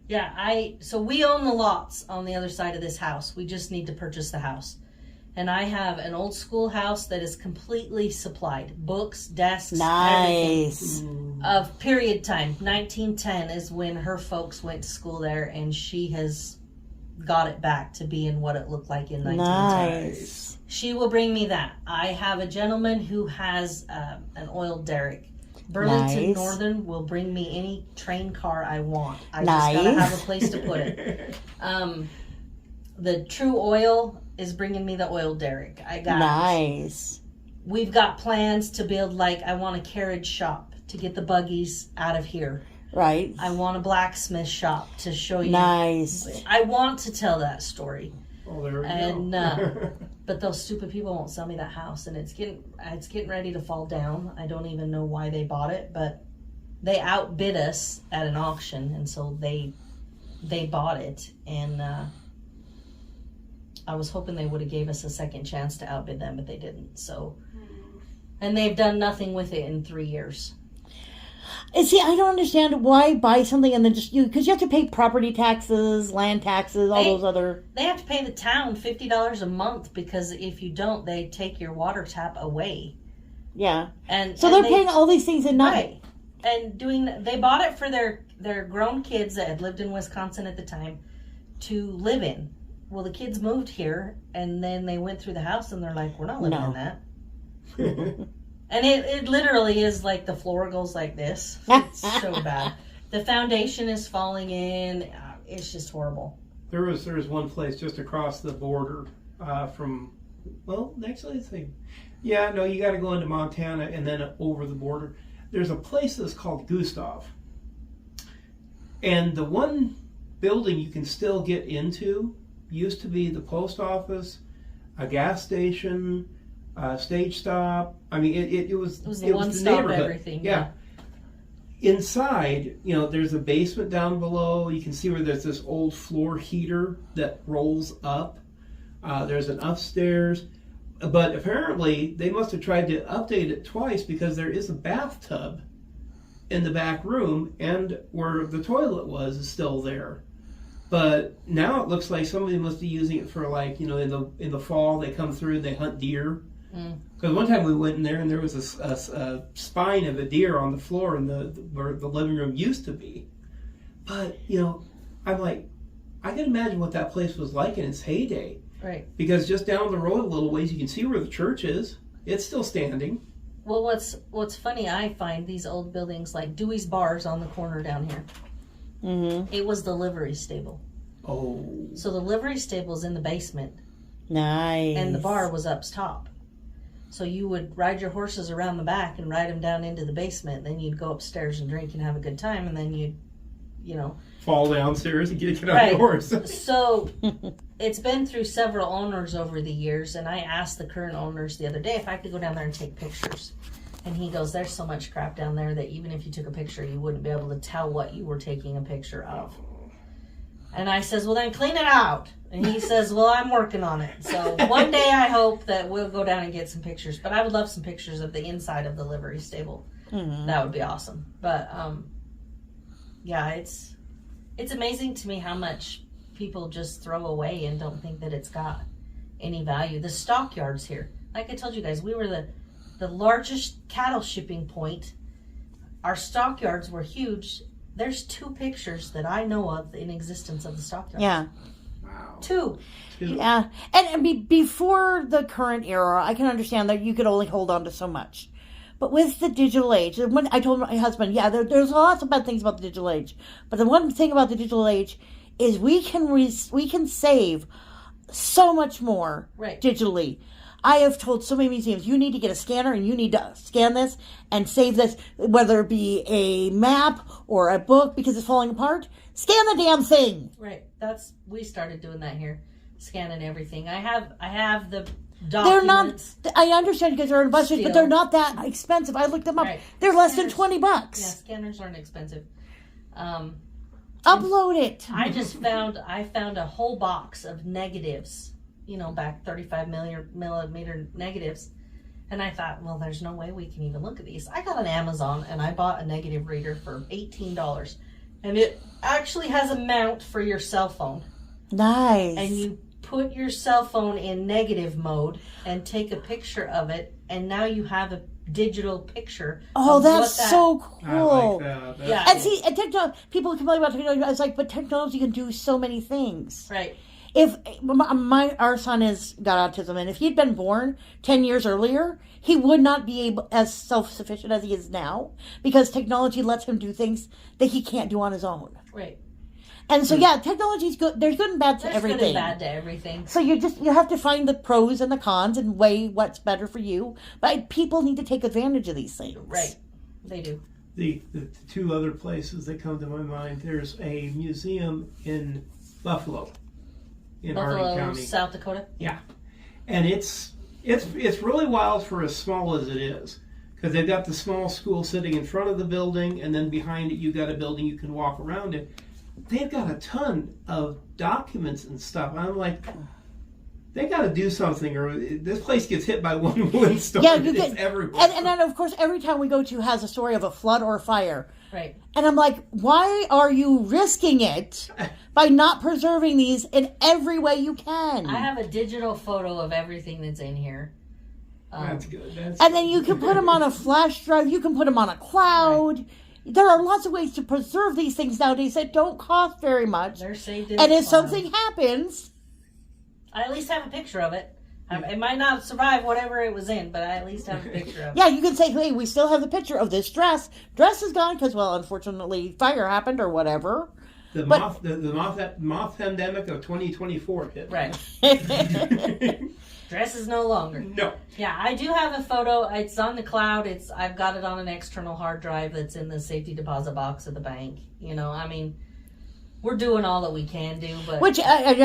Yeah, so we own the lots on the other side of this house. We just need to purchase the house. And I have an old school house that is completely supplied. Books, desks, Nice. everything. Of period time. 1910 is when her folks went to school there, and she has got it back to being what it looked like in 1910. Nice. She will bring me that. I have a gentleman who has an oil derrick. Burlington Nice. Northern will bring me any train car I want. I Nice. just gotta have a place to put it. The True Oil is bringing me the oil derrick. Nice. We've got plans to build, like, I want a carriage shop to get the buggies out of here. Right. I want a blacksmith shop to show you. Nice. I want to tell that story. Oh, there we And go. but those stupid people won't sell me that house, and it's getting ready to fall down. I don't even know why they bought it, but they outbid us at an auction, and so they bought it. And I was hoping they would have gave us a second chance to outbid them, but they didn't. So, and they've done nothing with it in 3 years. And see, I don't understand why buy something and then just because you have to pay property taxes, land taxes, all those other. They have to pay the town $50 a month because if you don't, they take your water tap away. Yeah. And so they're paying all these things and not. Right. And they bought it for their grown kids that had lived in Wisconsin at the time to live in. Well, the kids moved here, and then they went through the house, and they're like, we're not living in that. And it literally is like the floor goes like this. It's so bad. The foundation is falling in. It's just horrible. There was one place just across the border from, well, actually, let's see. Yeah, no, you got to go into Montana and then over the border. There's a place that's called Gustav. And the one building you can still get into used to be the post office, a gas station, stage stop. I mean, it was the one stop everything. Yeah. Inside, there's a basement down below. You can see where there's this old floor heater that rolls up. There's an upstairs. But apparently, they must have tried to update it twice because there is a bathtub in the back room, and where the toilet was is still there. But now it looks like somebody must be using it for, like, in the fall they come through and they hunt deer. Because one time we went in there and there was a spine of a deer on the floor in where the living room used to be. But I'm like, I can imagine what that place was like in its heyday. Right. Because just down the road a little ways, you can see where the church is. It's still standing. Well, what's funny, I find these old buildings like Dewey's Bars on the corner down here. Mm-hmm. It was the livery stable. Oh. So the livery stable's in the basement. Nice. And the bar was up top. So you would ride your horses around the back and ride them down into the basement. Then you'd go upstairs and drink and have a good time. And then you'd, fall downstairs and get on right. the horse. So it's been through several owners over the years. And I asked the current owners the other day if I could go down there and take pictures. And he goes, there's so much crap down there that even if you took a picture, you wouldn't be able to tell what you were taking a picture of. And I says, well, then clean it out. And he says, well, I'm working on it. So one day I hope that we'll go down and get some pictures. But I would love some pictures of the inside of the livery stable. Mm-hmm. That would be awesome. But, yeah, it's amazing to me how much people just throw away and don't think that it's got any value. The stockyards here. Like I told you guys, we were the largest cattle shipping point. Our stockyards were huge. There's 2 pictures that I know of in existence of the stockyards. Yeah. Wow. 2. Yeah. And before the current era, I can understand that you could only hold on to so much. But with the digital age, when I told my husband, yeah, there's lots of bad things about the digital age. But the one thing about the digital age is we can save so much more digitally. I have told so many museums, you need to get a scanner and you need to scan this and save this, whether it be a map or a book because it's falling apart. Scan the damn thing. Right. We started doing that here, scanning everything. I have They're not. documents. I understand because they're in budget, but Still. they're not that expensive. I looked them up. Right. They're less than Scanners. $20. Yeah, scanners aren't expensive. Upload it. I found a whole box of negatives, back 35 millimeter negatives. And I thought, well, there's no way we can even look at these. I got on Amazon and I bought a negative reader for $18. And it actually has a mount for your cell phone. Nice. And you put your cell phone in negative mode and take a picture of it. And now you have a digital picture. Oh, of that's what so I cool. like that. That's Yeah. cool. And see, and technology, people complain about technology. I was like, but technology can do so many things. Right. If our son got autism, and if he'd been born 10 years earlier, he would not be able as self-sufficient as he is now, because technology lets him do things that he can't do on his own. Right. And so, yeah, technology's good. There's good and bad to There's everything. good and bad to everything. So you have to find the pros and the cons and weigh what's better for you. But people need to take advantage of these things. Right. They do. The two other places that come to my mind, there's a museum in Buffalo, in Harding Buffalo, County. South Dakota. Yeah, and it's really wild for as small as it is, because they've got the small school sitting in front of the building, and then behind it you got a building you can walk around it. They've got a ton of documents and stuff. I'm like, they got to do something, or this place gets hit by one windstorm. Yeah, it's everywhere. and then of course every town we go to has a story of a flood or a fire. Right. And I'm like, why are you risking it by not preserving these in every way you can? I have a digital photo of everything that's in here. That's good. And then you can put them on a flash drive. You can put them on a cloud. Right. There are lots of ways to preserve these things nowadays that don't cost very much. They're saved in and the if cloud. something happens, I at least have a picture of it. It might not survive whatever it was in, but I at least have a picture of it. yeah, you can say, hey, we still have the picture of this dress. Dress is gone because, well, unfortunately, fire happened or whatever. The moth pandemic of 2024 hit. Right. Dress is no longer. No. Yeah, I do have a photo. It's on the cloud. I've got it on an external hard drive that's in the safety deposit box of the bank. We're doing all that we can do, but Which I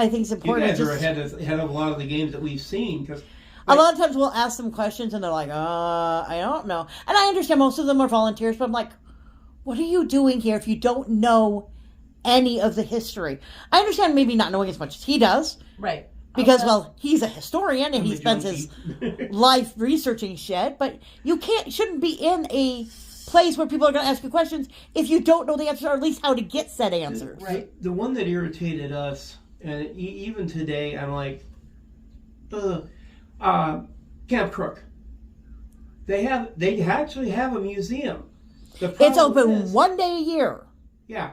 think is You important. guys are ahead of a lot of the games that we've seen, because A lot of times we'll ask them questions and they're like, I don't know. And I understand most of them are volunteers, but I'm like, what are you doing here if you don't know any of the history? I understand maybe not knowing as much as he does. right. Because, Okay. well, he's a historian and I'm he a spends his junkie. life researching shit, but you shouldn't be in a place where people are going to ask you questions if you don't know the answer, or at least how to get said answers. Right. The one that irritated us, and even today, I'm like, Camp Crook. They actually have a museum. It's open one day a year. Yeah,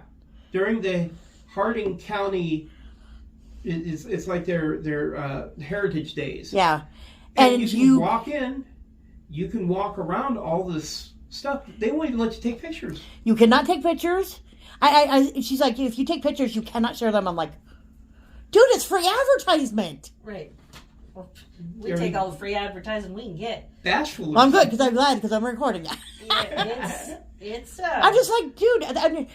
during the Harding County, it's like their Heritage Days. Yeah. And you can walk in, you can walk around all this stuff. They won't even let you take pictures. You cannot take pictures. She's like, if you take pictures, you cannot share them. I'm like, dude, it's free advertisement. Right. Well, we take all the free advertising we can get. Bashful. Well, I'm good because I'm glad because I'm recording. Yeah, it's. I'm just like, dude,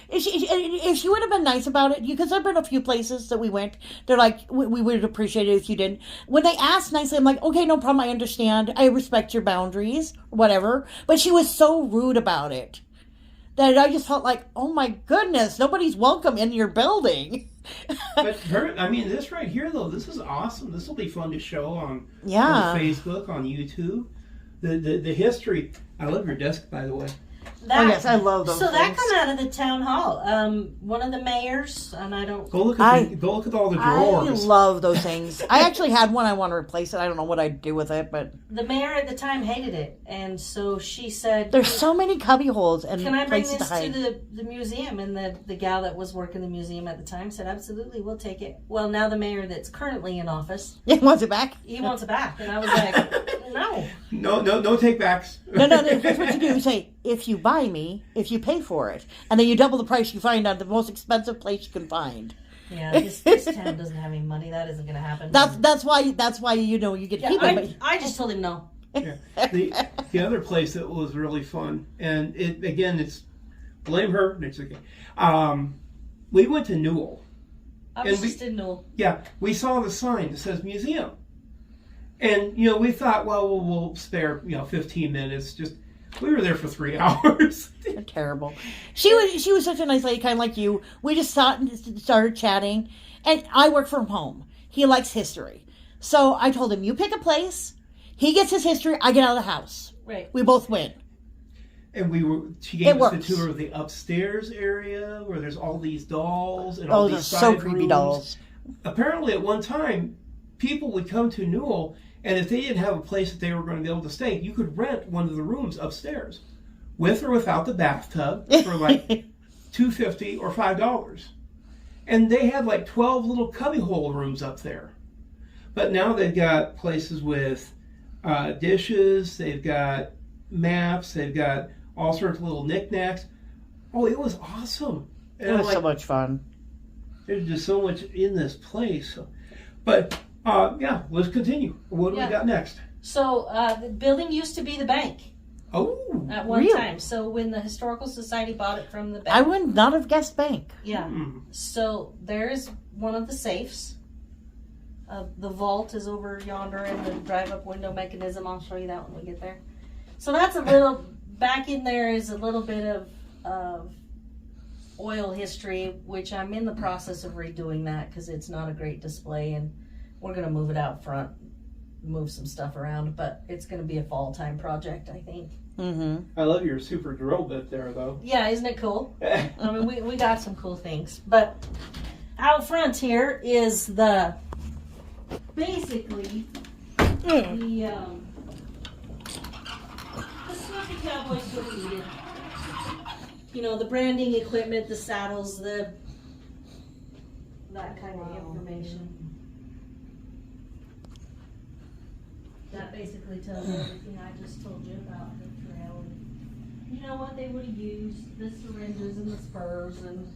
if she would have been nice about it, because there've been a few places that we went, they're like, we would appreciate it if you didn't. When they asked nicely, I'm like, okay, no problem, I understand. I respect your boundaries, whatever. But she was so rude about it that I just felt like, oh my goodness, nobody's welcome in your building. But this right here, though, this is awesome. This will be fun to show on Facebook, on YouTube. The history. I love your desk, by the way. Yes, I love those So that things. come out of the town hall. One of the mayors, and I don't. Go look at all the drawers. I love those things. I actually had one. I want to replace it. I don't know what I'd do with it, but The mayor at the time hated it, and so she said, there's so many cubby holes and "Can I bring places this to hide. to the museum?" And the gal that was working the museum at the time said, "Absolutely, we'll take it." Well, now the mayor that's currently in office, Yeah, wants it back? he wants it back, and I was like, "No." No take backs. No, here's what you do. You say, if you buy me, if you pay for it, and then you double the price you find on the most expensive place you can find. Yeah, this town doesn't have any money. That isn't going to happen. That's why you get to keep it. I just told him no. Yeah. The other place that was really fun, and it's blame her. It's okay. We went to Newell. I was just in Newell. Yeah, we saw the sign that says museum, And, we thought, well, we'll spare, 15 minutes. We were there for 3 hours. They're terrible. She was such a nice lady, kind of like you. We just sat and started chatting. And I work from home. He likes history. So I told him, you pick a place. He gets his history. I get out of the house. Right. We both win. And she gave us the tour of the upstairs area where there's all these dolls and all these side so creepy rooms. dolls. Apparently, at one time, people would come to Newell, and if they didn't have a place that they were going to be able to stay, you could rent one of the rooms upstairs, with or without the bathtub, for like $2.50 or $5. And they had like 12 little cubbyhole rooms up there. But now they've got places with dishes, they've got maps, they've got all sorts of little knickknacks. Oh, it was awesome. And It was so much fun. There's just so much in this place. But, yeah, let's continue. What do we got next? So the building used to be the bank Oh, at one really? time. So when the Historical Society bought it from the bank. I would not have guessed bank. Yeah. So there's one of the safes. The vault is over yonder and the drive-up window mechanism. I'll show you that when we get there. So that's a little, back in there is a little bit of oil history, which I'm in the process of redoing that because it's not a great display and we're going to move it out front, move some stuff around, but it's going to be a fall time project, I think. Mm-hmm. I love your super drill bit there, though. Yeah, isn't it cool? I mean, we got some cool things. But out front here is basically the stuff the cowboys would have needed. The branding equipment, the saddles, that kind of information. That basically tells you everything I just told you about the trail. You know what they would have used, the syringes and the spurs, and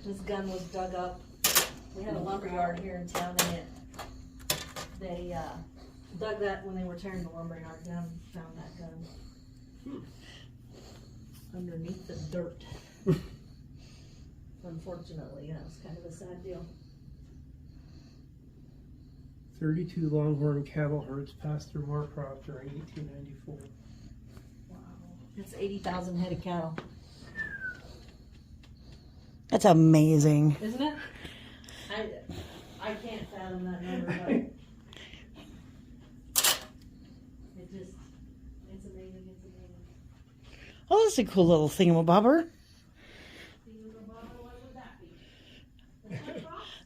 this gun was dug up. We had a lumberyard here in town, and they dug that when they were tearing the lumberyard down and found that gun underneath the dirt. Unfortunately, it's kind of a sad deal. 32 Longhorn cattle herds passed through Moorcroft during 1894. Wow. That's 80,000 head of cattle. That's amazing. Isn't it? I can't fathom that number, but it's amazing, it's amazing. Oh, that's a cool little thingamabobber. What would that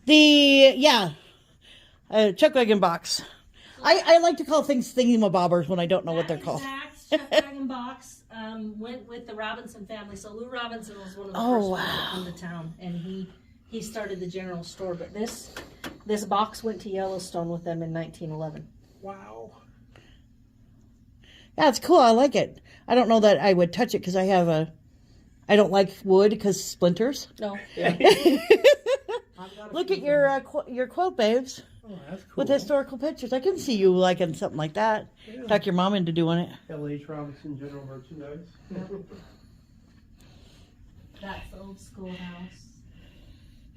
be? Chuck wagon box. I like to call things thingamabobbers when I don't know what they're called. Exact Chuck wagon box went with the Robinson family. So Lou Robinson was one of the first ones to come to town, and he started the general store. But this box went to Yellowstone with them in 1911. Wow. Yeah, it's cool. I like it. I don't know that I would touch it because I don't like wood because splinters. No. Look at your quote, babes. Oh, that's cool. With historical pictures. I can see you liking something like that. Yeah. Talk your mom into doing it. L.H. Robinson General Merchandise. That's the old schoolhouse.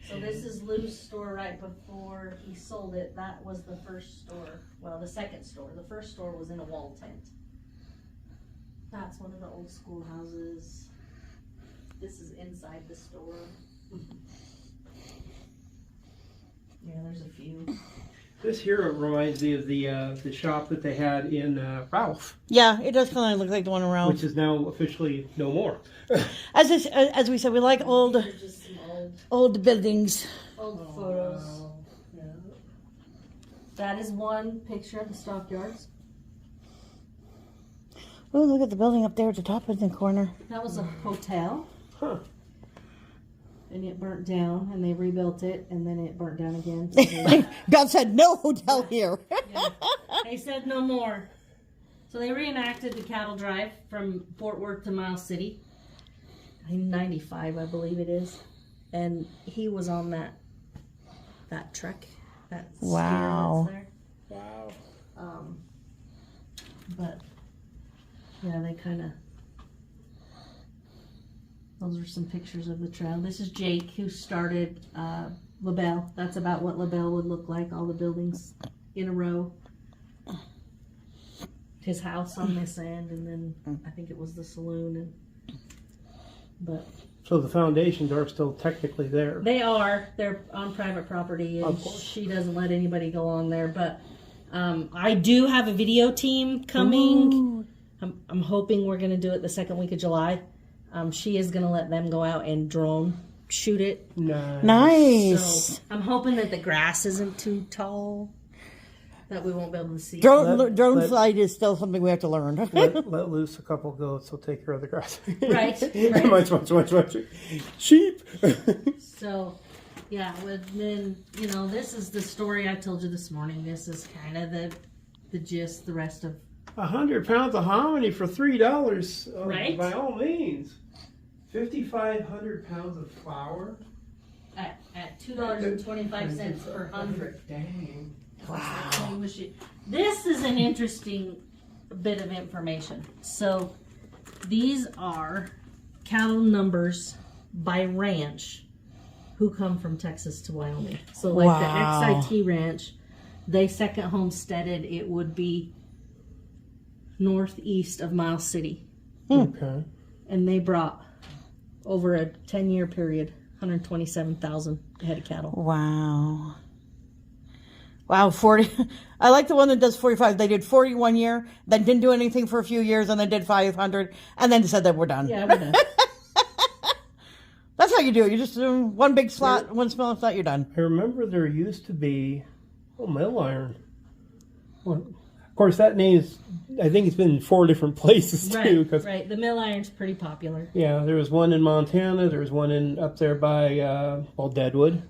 So this is Lou's store right before he sold it. That was the first store. Well, the second store. The first store was in a wall tent. That's one of the old schoolhouses. This is inside the store. Yeah, there's a few. This here reminds me of the shop that they had in Ralph, Yeah, it does kind of look like the one around. which is now officially no more. As we said, we like These old are just some old buildings. old photos. Yeah. That is one picture of the stockyards. Oh, look at the building up there at the top in the corner. That was a hotel. Huh. And it burnt down, and they rebuilt it, and then it burnt down again. So they, God said no hotel here. they said no more. So they reenacted the cattle drive from Fort Worth to Miles City. In 95, I believe it is. And he was on that truck. That steer Wow. that's there. Wow. But, yeah, they kind of... Those are some pictures of the trail. This is Jake, who started LaBelle. That's about what LaBelle would look like, all the buildings in a row. His house on this end, and then I think it was the saloon. But So the foundations are still technically there. they are. They're on private property, and Of course. she doesn't let anybody go on there. But I do have a video team coming. I'm hoping we're going to do it the second week of July. She is going to let them go out and drone shoot it. Nice. So I'm hoping that the grass isn't too tall, that we won't be able to see. Drone flight is still something we have to learn. Let loose a couple goats. They'll take care of the grass. Right. Much. Sheep. So, yeah, and then, this is the story I told you this morning. This is kind of the gist, the rest of 100 pounds of hominy for $3. Right. By all means. 5,500 pounds of flour. at $2.25 per 100. Dang. Wow. This is an interesting bit of information. So these are cattle numbers by ranch who come from Texas to Wyoming. So like the XIT ranch, they second homesteaded, it would be northeast of Miles City. Okay. And they brought over a 10-year period 127,000 head of cattle. Wow, 40. I like the one that does 45. They did 40 one year, then didn't do anything for a few years, and then did 500, and then said that we're done. Yeah, we're done. That's how you do it. You just do one big slot, one small slot, you're done. I remember there used to be mill iron. Well, of course, that name's, I think it's been in 4 different places too. Right. The mill iron's pretty popular. Yeah, there was one in Montana. There was one up there by Deadwood,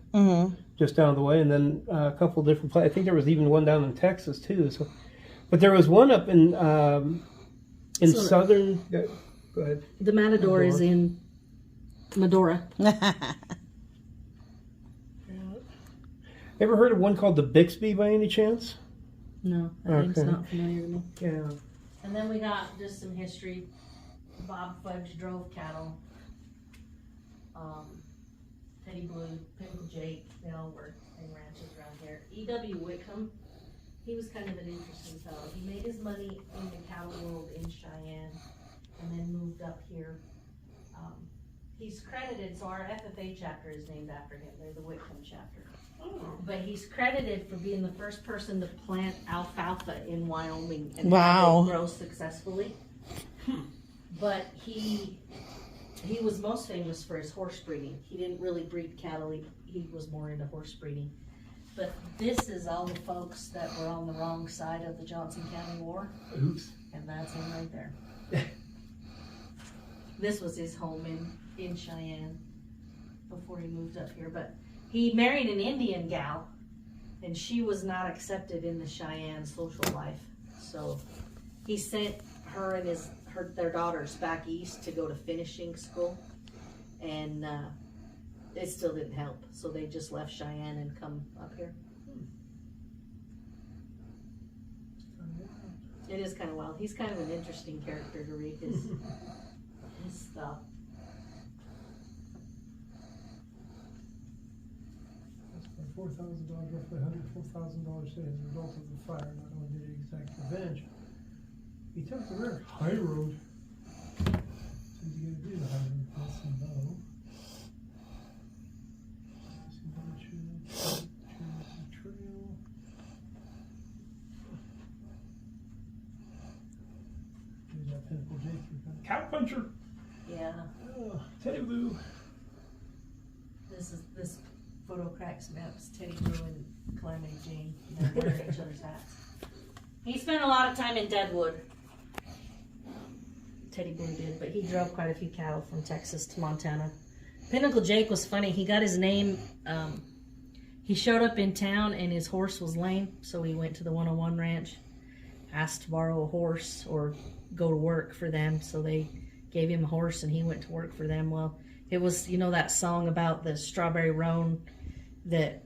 just down the way, and then a couple different places. I think there was even one down in Texas too. So, but there was one up in southern. Go ahead. The Matador is in Medora. Ever heard of one called the Bixby by any chance? No, that name's not familiar to me. Yeah. And then we got just some history. Bob Fudge drove cattle. Teddy Blue, Pinnacle Jake, they all were in ranches around here. E.W. Whitcomb, he was kind of an interesting fellow. He made his money in the cattle world in Cheyenne and then moved up here. He's credited, so our FFA chapter is named after him. They're the Whitcomb chapter. But he's credited for being the first person to plant alfalfa in Wyoming and have it grow successfully. But he was most famous for his horse breeding. He didn't really breed cattle. He was more into horse breeding. But this is all the folks that were on the wrong side of the Johnson County War. Oops. And that's him right there. This was his home in Cheyenne before he moved up here. But he married an Indian gal, and she was not accepted in the Cheyenne social life. So he sent her and their daughters back east to go to finishing school, and it still didn't help. So they just left Cheyenne and come up here. It is kind of wild. He's kind of an interesting character to read his stuff. $4,000, roughly $104,000 saved as a result of the fire. Not only did he exact revenge, he took the very high road. So he's going to do the high road. Listen, though. Trail. There's that Pinnacle Jake. Cow puncher. Yeah. Oh, Teddy Blue. This photo cracks me up. It's Teddy Blue and Calamity Jane. They're wearing each other's hats. He spent a lot of time in Deadwood. Teddy Blue did, but he drove quite a few cattle from Texas to Montana. Pinnacle Jake was funny. He got his name. He showed up in town and his horse was lame, so he went to the 101 ranch, asked to borrow a horse or go to work for them. So they gave him a horse and he went to work for them. Well, it was, that song about the strawberry roan that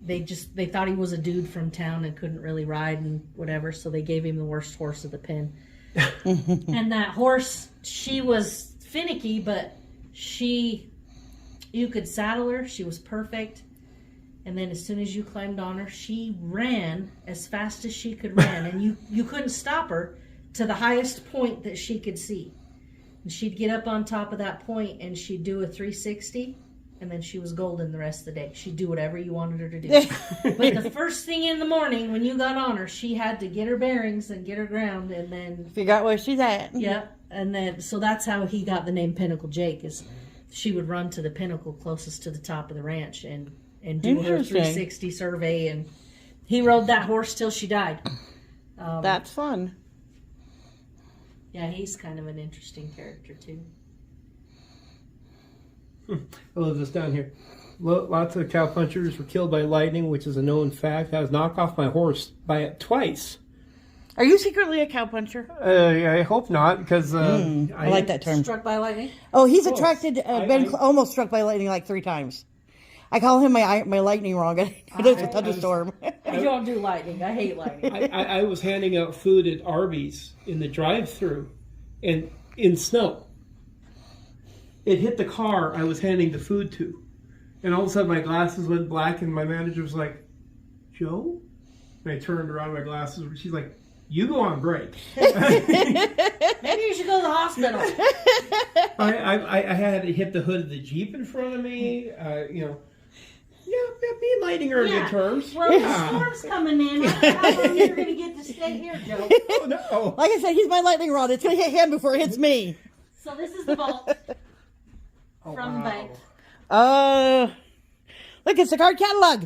they thought he was a dude from town and couldn't really ride and whatever, so they gave him the worst horse of the pen. And that horse, she was finicky, but she You could saddle her. She was perfect. And then as soon as you climbed on her, she ran as fast as she could run. And you couldn't stop her to the highest point that she could see. And she'd get up on top of that point and she'd do a 360. And then she was golden the rest of the day. She'd do whatever you wanted her to do. But the first thing in the morning when you got on her, she had to get her bearings and get her ground. And then... Figure out where she's at. Yeah. And then, so that's how he got the name Pinnacle Jake, is she would run to the pinnacle closest to the top of the ranch and do her 360 survey, and he rode that horse till she died. That's fun. Yeah, he's kind of an interesting character too. I love this down here. Lots of cowpunchers were killed by lightning, which is a known fact. I was knocked off my horse by it twice. Are you secretly a cowpuncher? I hope not, because I like that term. Struck by lightning? Oh, he's attracted, been almost struck by lightning like 3 times. I call him my lightning rod. It's a thunderstorm. I don't do lightning. I hate lightning. I was handing out food at Arby's in the drive-thru, and in snow. It hit the car I was handing the food to, and all of a sudden my glasses went black, and my manager was like, "Joe?" And I turned around, my glasses. She's like, "You go on break." Maybe you should go to the hospital. I had to hit the hood of the Jeep in front of me. Me and lightning are in good terms. Well, the storm's coming in. How long you're going to get to stay here, Joe? Oh, no. Like I said, he's my lightning rod. It's going to hit him before it hits me. So this is the vault from the bank. Look, it's the card catalog.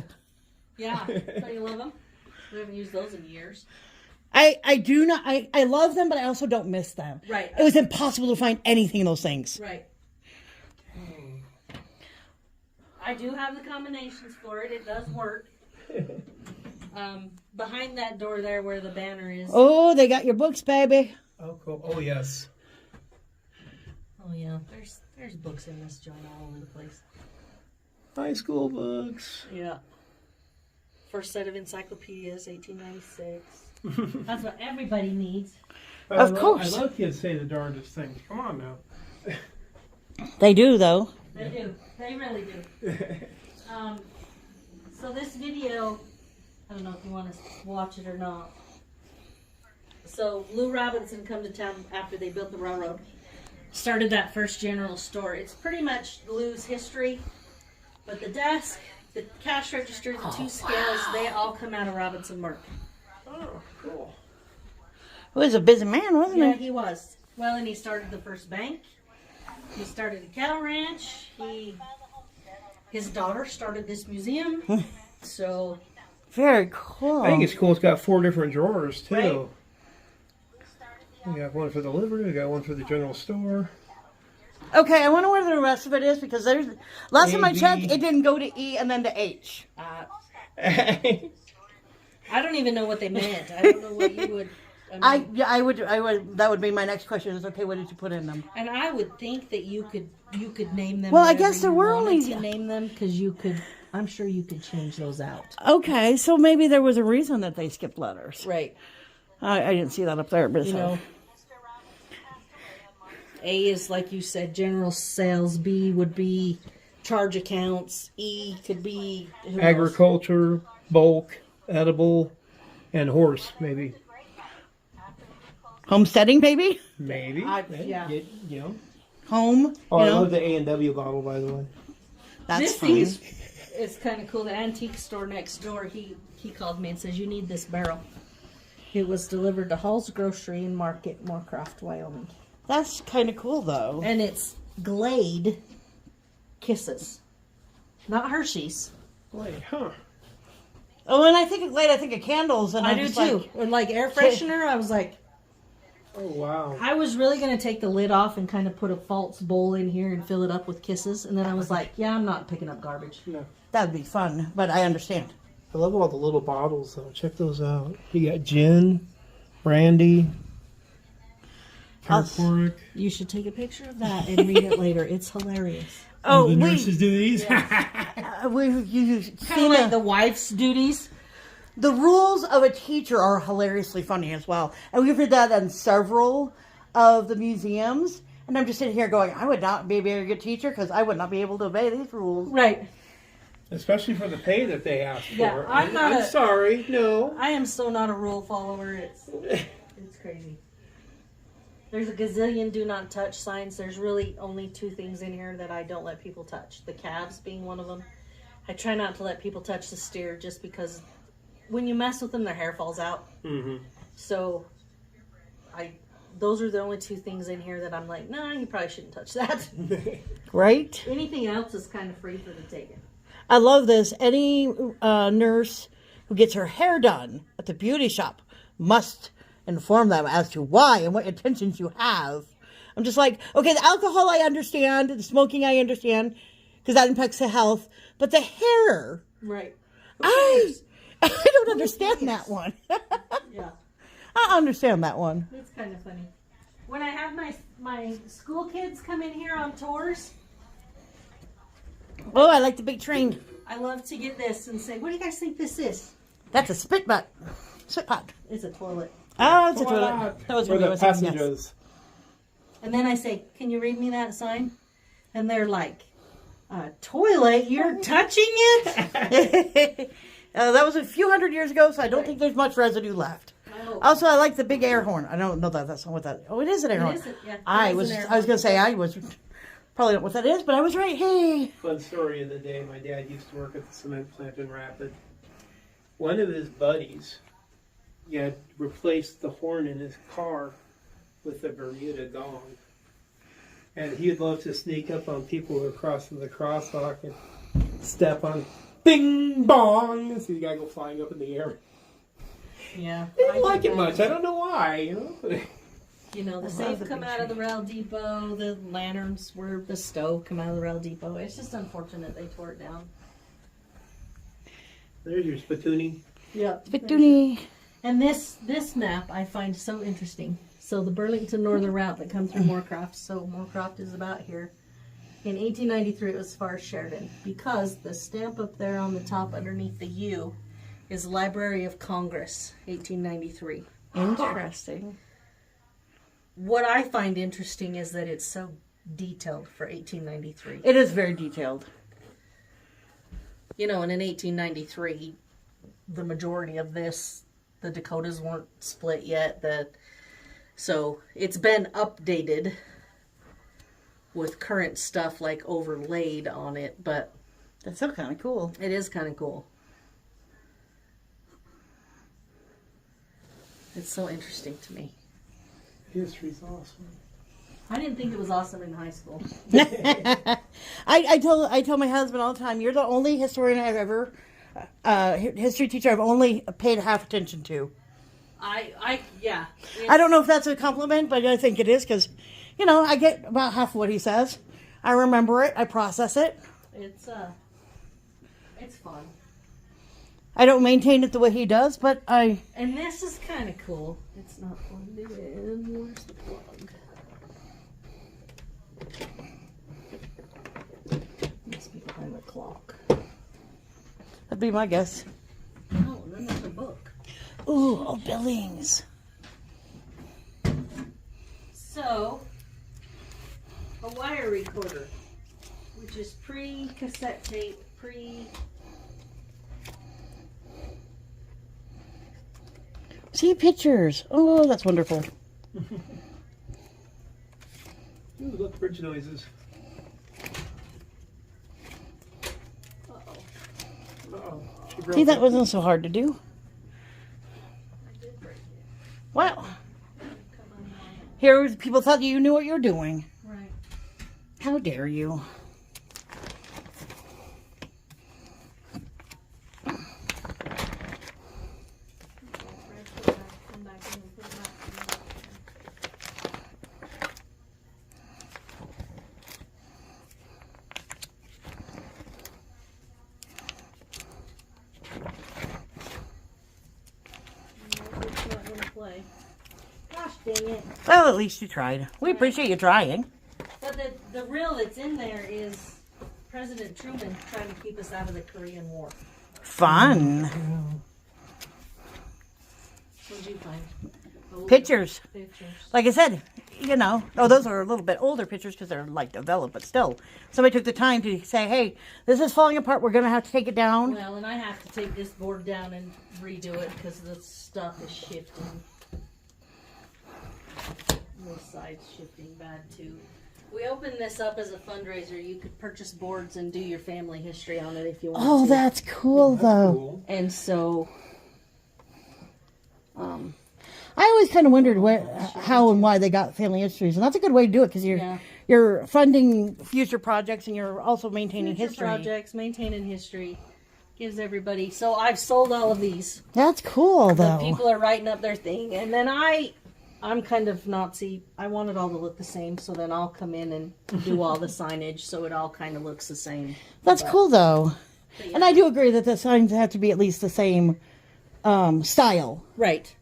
Yeah. Don't you love them? We haven't used those in years. I do not. I love them, but I also don't miss them. Right. It was impossible to find anything in those things. Right. I do have the combinations for it. It does work. Behind that door there where the banner is. Oh, they got your books, baby. Oh, cool. Oh, yes. Oh, yeah. There's books in this joint all over the place. High school books. Yeah. First set of encyclopedias, 1896. That's what everybody needs. Of course. I love kids say the darndest things. Come on now. They do, though. They do. They really do. So this video, I don't know if you want to watch it or not. So Lou Robinson come to town after they built the railroad. Started that first general store. It's pretty much Lou's history, but the desk, the cash register, the 2 scales, they all come out of Robinson work. Oh, cool. He was a busy man, wasn't Yeah, he? he was. Well, and he started the first bank. He started a cattle ranch. His daughter started this museum. So Very cool. I think it's cool. It's got 4 different drawers, too. Right. We got one for the livery. We got one for the general store. Okay, I wonder where the rest of it is, because there's last time I checked, Maybe. it didn't go to E and then to H. I don't even know what they meant. I don't know what you would. I would. That would be my next question. Is okay. What did you put in them? And I would think that you could name them. Well, I whatever guess there you were wanted only- to name them, because you could. I'm sure you could change those out. Okay, so maybe there was a reason that they skipped letters. Right. I didn't see that up there, but You know. A is, like you said, general sales. B would be charge accounts. E could be who knows? Agriculture, bulk, edible, and horse, maybe. homesteading, maybe Maybe. Yeah. You know. home. Oh, you I know, love the A&W bottle, by the way. that's This fine. thing is kind of cool. The antique store next door, he called me and says, "You need this barrel." It was delivered to Hall's Grocery and Market, Moorcroft, Wyoming. That's kind of cool, though. And it's Glade Kisses. Not Hershey's. Wait, huh. Oh, and I think of Glade, I think of candles, and I I'm do just too. like, And like air freshener, I was like, Oh, wow. I was really going to take the lid off and kind of put a false bowl in here and fill it up with kisses. And then I was like, yeah, I'm not picking up garbage. No. that would be fun, but I understand. I love all the little bottles, though. Check those out. You got gin, brandy, Carporic. You should take a picture of that and read it later. It's hilarious. Oh, the we nurses do these? you've Kind seen of like the wife's duties. the rules of a teacher are hilariously funny as well, and we've heard that in several of the museums. And I'm just sitting here going, I would not be a very good teacher because I would not be able to obey these rules. Right. Especially for the pay that they ask for. Yeah, I'm sorry, no. I am so not a rule follower. It's crazy. There's a gazillion do not touch signs. There's really only 2 things in here that I don't let people touch. The calves being one of them. I try not to let people touch the steer just because when you mess with them, their hair falls out. Mm-hmm. So those are the only 2 things in here that I'm like, nah, you probably shouldn't touch that. Right? Anything else is kind of free for the taking. I love this. Any nurse who gets her hair done at the beauty shop must inform them as to why and what intentions you have. I'm just like, okay, the alcohol I understand, the smoking I understand, because that impacts the health, but the hair, Right. I don't understand that one. Yeah. I understand that one. It's kind of funny. When I have my school kids come in here on tours, Oh, I like the big train. I love to get this and say, what do you guys think this is? That's a spit butt. Spit pot. It's a toilet. Oh, it's a toilet. That was For really the what I was saying, passengers. And then I say, can you read me that sign? And they're like, toilet? You're touching it? yes. That was a few hundred years ago, so I don't think there's much residue left. Oh. Also, I like the big air horn. I don't know that. That's not what that. Oh, it is an air horn. Yeah, I was going to say I was probably not what that is, but I was right. Hey. Fun story of the day. My dad used to work at the cement plant in Rapid. One of his buddies had replaced the horn in his car with a Bermuda gong. And he'd love to sneak up on people who were crossing the crosswalk and step on bing bong and see the guy go flying up in the air. Yeah. They didn't like it much. I don't know why, you know. You know, the safe come out of the rail depot, the lanterns were the stove come out of the rail depot. It's just unfortunate they tore it down. There's your spitoonie. Yep. Spitoonie. And this map I find so interesting. So the Burlington Northern Route that comes through Moorcroft. So Moorcroft is about here. In 1893 it was as far as Sheridan. Because the stamp up there on the top underneath the U is Library of Congress, 1893. Interesting. What I find interesting is that it's so detailed for 1893. It is very detailed. You know, and in 1893, the majority of this, the Dakotas weren't split yet. So it's been updated with current stuff like overlaid on it, but That's still kind of cool. it is kind of cool. It's so interesting to me. History's awesome. I didn't think it was awesome in high school. I tell my husband all the time, you're the only historian I've ever, history teacher I've only paid half attention to. Yeah. I don't know if that's a compliment, but I think it is because, you know, I get about half of what he says. I remember it. I process it. It's fun. I don't maintain it the way he does, but I... And this is kind of cool. It's not plugged in. Where's the plug? Must be behind the clock. That'd be my guess. Oh, then there's a book. Ooh, oh, Billings. So, a wire recorder, which is pre-cassette tape, See pictures. Oh, that's wonderful. Ooh, look, bridge noises. Uh-oh. Uh-oh. She broke See, that it. wasn't so hard to do. I did break it. Wow. Come on. Here, people thought you knew what you were doing. Right. How dare you? Come back in and put it back. It's not gonna play. Gosh dang it. Well, at least you tried. We appreciate you trying. But the reel that's in there is President Truman trying to keep us out of the Korean War. Fun. What did you find? Oh, Pictures. Pictures. Like I said, you know, oh, those are a little bit older pictures because they're like developed, but still, somebody took the time to say, hey, this is falling apart. We're going to have to take it down. Well, and I have to take this board down and redo it because the stuff is shifting. This side's shifting bad too. We opened this up as a fundraiser. You could purchase boards and do your family history on it if you want to. Oh, that's cool, though. Cool. And so, I always kind of wondered how and why they got family histories, and that's a good way to do it because you're funding future projects and you're also maintaining future history. projects, maintaining history, gives everybody. So I've sold all of these. That's cool, The though. people are writing up their thing, and then I'm kind of Nazi. I want it all to look the same, so then I'll come in and do all the signage so it all kind of looks the same. That's cool, though. But yeah. And I do agree that the signs have to be at least the same style. Right.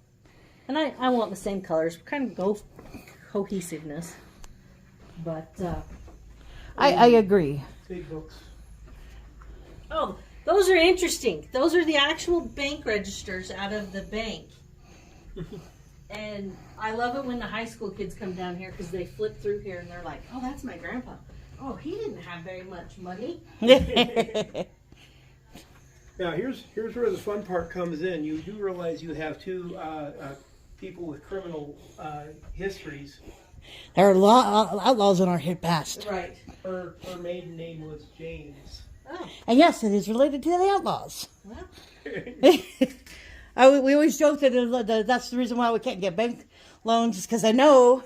And I want the same colors, kind of go cohesiveness. But, I agree. Big books. oh, those are interesting. Those are the actual bank registers out of the bank. And I love it when the high school kids come down here because they flip through here and they're like, oh, that's my grandpa. Oh, he didn't have very much money. Now here's where the fun part comes in. You do realize you have two people with criminal histories. There are outlaws in our hit past. Right. Her maiden name was James. Oh, And yes, it is related to the outlaws. well. We always joke that that's the reason why we can't get bank loans, is because I know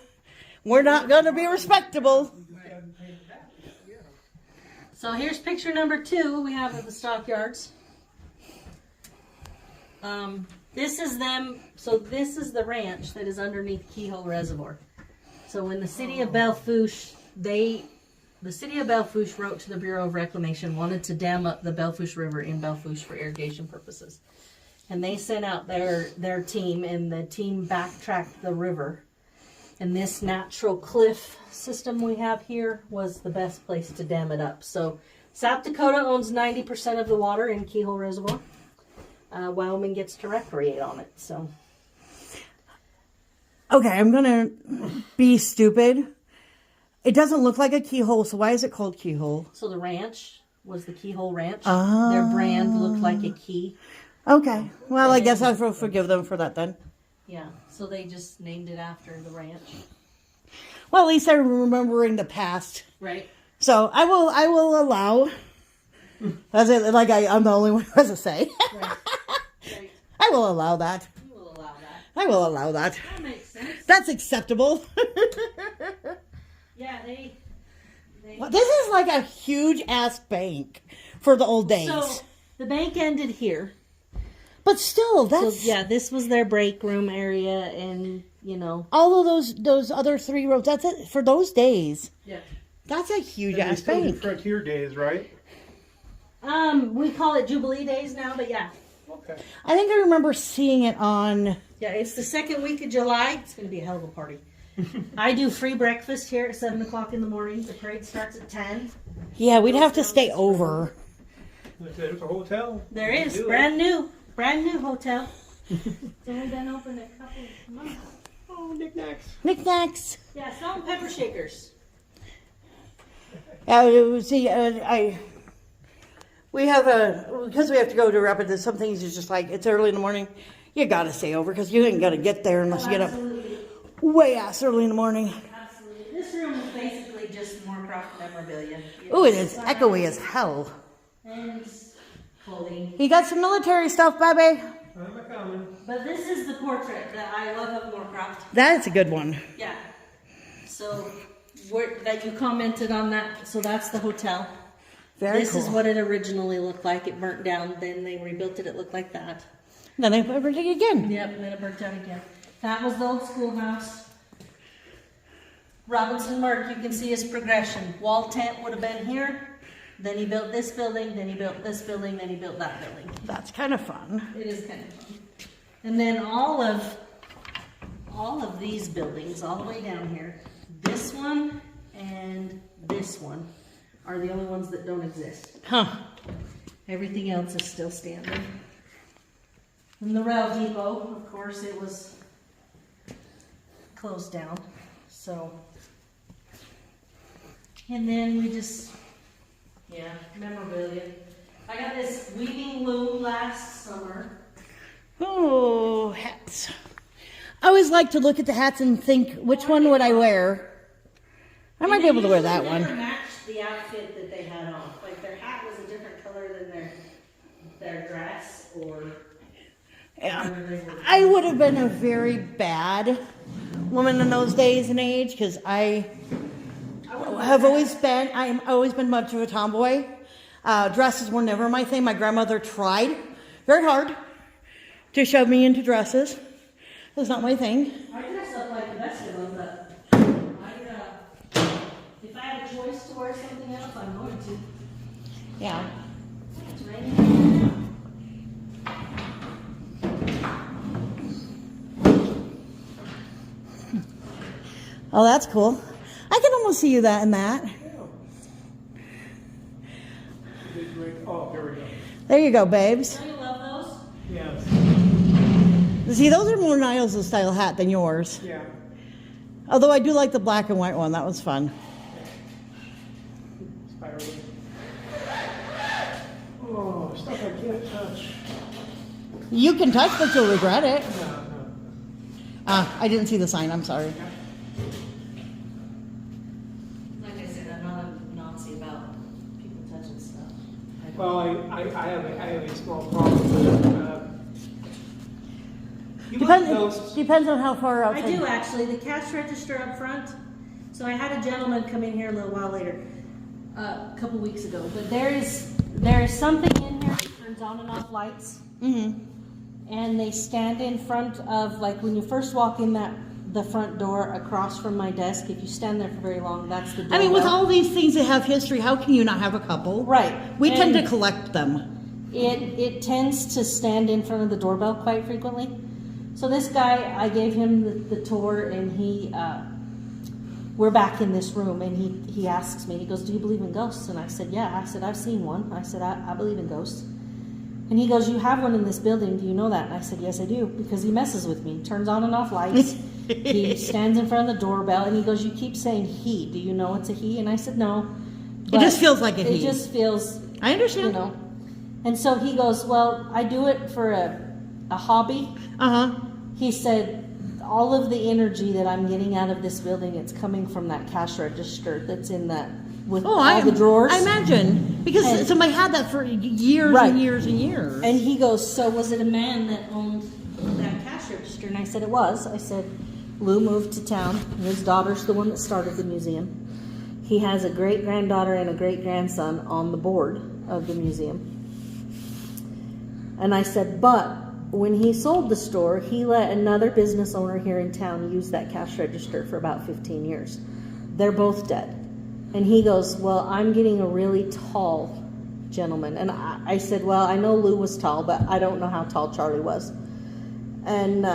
we're not going to be respectable. So here's picture number 2 we have of the stockyards. This is them. So this is the ranch that is underneath Keyhole Reservoir. So when the city of Belle Fourche, the city of Belle Fourche wrote to the Bureau of Reclamation, wanted to dam up the Belle Fourche River in Belle Fourche for irrigation purposes. And they sent out their team, and the team backtracked the river. And this natural cliff system we have here was the best place to dam it up. So South Dakota owns 90% of the water in Keyhole Reservoir. Wyoming gets to recreate on it. So Okay, I'm going to be stupid. It doesn't look like a keyhole, so why is it called Keyhole? So the ranch was the Keyhole Ranch. Oh. Their brand looked like a key. Okay, well, I guess I'll forgive them for that then. Yeah, so they just named it after the ranch. Well, at least I'm remembering the past. Right. So I will allow. As it, like I'm the only one who has a say. Right. Right. I will allow that. You will allow that. I will allow that. That makes sense. That's acceptable. Yeah, they Well, this is like a huge ass bank for the old days. So the bank ended here. But still, So that's yeah, this was their break room area, and you know. all of those other 3 roads. That's it for those days. Yeah. That's a huge And ass they still do bank. Frontier days, right? We call it Jubilee Days now, but yeah. Okay. I think I remember seeing it on. Yeah, it's the second week of July. It's going to be a hell of a party. I do free breakfast here at 7 o'clock in the morning. The parade starts at 10. Yeah, we'd have to stay over. There's a hotel. There You can is. do it. Brand new hotel. It's only been open a couple of months. Oh, knickknacks. Knickknacks. Yeah, salt and pepper shakers. See, we have because we have to go to Rapid. Some things is just like it's early in the morning. You gotta stay over because you ain't gonna get there unless you get up Absolutely. way ass early in the morning. Absolutely. This room is basically just more craft memorabilia. Oh, it is echoey as hell. And clothing. You got some military stuff, baby? I'm a coming. But this is the portrait that I love of Moorcroft. That's a good one. Yeah. So that you commented on that. So that's the hotel. Very This cool. is what it originally looked like. It burnt down. Then they rebuilt it. It looked like that. Then they put everything again. Yep. And then it burnt down again. That was the old schoolhouse. Robinson Mark, you can see his progression. Wall tent would have been here. Then he built this building. Then he built this building. Then he built that building. That's kind of fun. It is kind of fun. And then all of these buildings, all the way down here, this one and this one are the only ones that don't exist. Huh. Everything else is still standing. And the rail depot, of course, it was closed down. So, and then we just, memorabilia. I got this weaving loom last summer. Oh, hats. I always like to look at the hats and think, which one would I wear? I might be able to wear that one. They never matched the outfit that they had on. Like their hat was a different color than their dress or. Yeah. I would have been a very bad woman in those days and age because I've always been much of a tomboy. Dresses were never my thing. My grandmother tried very hard to shove me into dresses. That's not my thing. I dress up like the best of them, but if I had a choice to wear something else, I'm going to. Yeah. It's raining. Oh, that's cool. I can almost see you in that. Oh, here we go. There you go, babes. Don't you love those? Yes. See, those are more Niles' style hat than yours. Yeah. Although I do like the black and white one. That was fun. Spiraling. Oh, stuff I can't touch. You can touch, but you'll regret it. No. I didn't see the sign. I'm sorry. Like I said, I'm not a Nazi about people touching stuff. Well, I have a small problem with it. You like those? Depends on how far I outside. do actually. The cash register up front. So I had a gentleman come in here a little while later, a couple weeks ago. But there is something in here that turns on and off lights, and they stand in front of, like when you first walk in the front door across from my desk. If you stand there for very long, that's the doorbell. I mean, with all these things that have history, how can you not have a couple? Right. We tend And to collect them. It tends to stand in front of the doorbell quite frequently. So this guy, I gave him the tour, and we're back in this room, and he asks me, he goes, "Do you believe in ghosts?" And I said, "Yeah." I said, "I've seen one." I said, I believe in ghosts." And he goes, "You have one in this building. Do you know that?" And I said, "Yes, I do," because he messes with me. Turns on and off lights. He stands in front of the doorbell, and he goes, "You keep saying he. Do you know it's a he?" And I said, "No." It just feels like a he. It just feels, I understand. you know. And so he goes, "Well, I do it for a hobby." He said, "All of the energy that I'm getting out of this building, it's coming from that cash register that's in that with all the drawers." I imagine. Because And- somebody had that for years Right. and years and years. And he goes, "So was it a man that owned that cash register?" And I said, "It was." I said, "Lou moved to town. His daughter's the one that started the museum. He has a great-granddaughter and a great-grandson on the board of the museum." And I said, "But when he sold the store, he let another business owner here in town use that cash register for about 15 years. They're both dead." And he goes, "Well, I'm getting a really tall gentleman." And I said, "Well, I know Lou was tall, but I don't know how tall Charlie was." And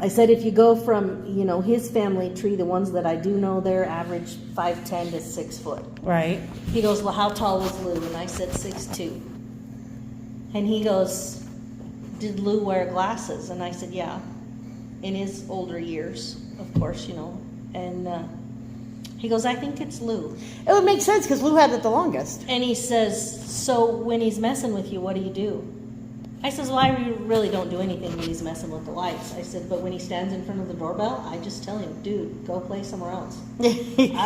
I said, "If you go from, his family tree, the ones that I do know, they're average 5'10" to 6 foot." Right. He goes, "Well, how tall was Lou?" And I said 6'2". And he goes, "Did Lou wear glasses?" And I said, "Yeah, in his older years, of course, And he goes, "I think it's Lou." It would make sense because Lou had it the longest. And he says, "So when he's messing with you, what do you do?" I says, "Well, I really don't do anything when he's messing with the lights." I said, "But when he stands in front of the doorbell, I just tell him, dude, go play somewhere else." I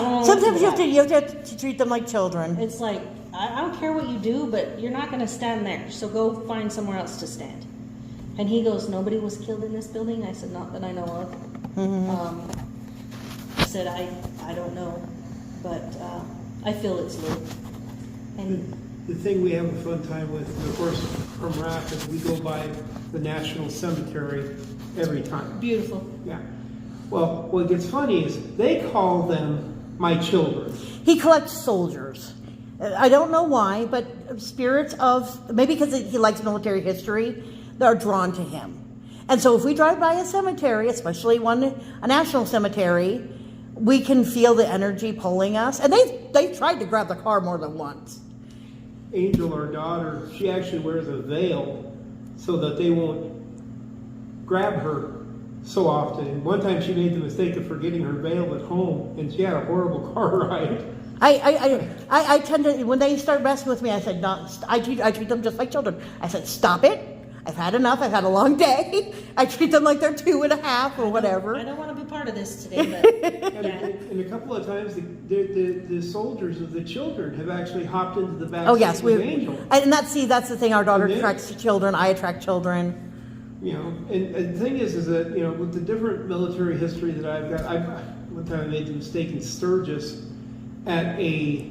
don't know. Sometimes you have to treat them like children. It's like, I don't care what you do, but you're not going to stand there. So go find somewhere else to stand. And he goes, "Nobody was killed in this building?" I said, "Not that I know of." I said, I don't know, but I feel it's Lou. And The thing we have a fun time with, of course, from RAF is we go by the National Cemetery every time. beautiful. Yeah. Well, what gets funny is they call them my children. He collects soldiers. I don't know why, but spirits of, maybe because he likes military history, they're drawn to him. And so if we drive by a cemetery, especially a national cemetery, we can feel the energy pulling us. And they've tried to grab the car more than once. Angel, our daughter, she actually wears a veil so that they won't grab her. so often. One time she made the mistake of forgetting her veil at home, and she had a horrible car ride. I tend to, when they start messing with me, I said, no, I treat them just like children. I said, stop it. I've had enough. I've had a long day. I treat them like they're 2.5 or whatever. I don't want to be part of this today, but And a couple of times, the soldiers of the children have actually hopped into the back Oh seat yes, with Angel. and that's the thing. Our daughter And then- attracts children. I attract children. You know, and the thing is that, you know, with the different military history that I've got, one time I made the mistake in Sturgis at a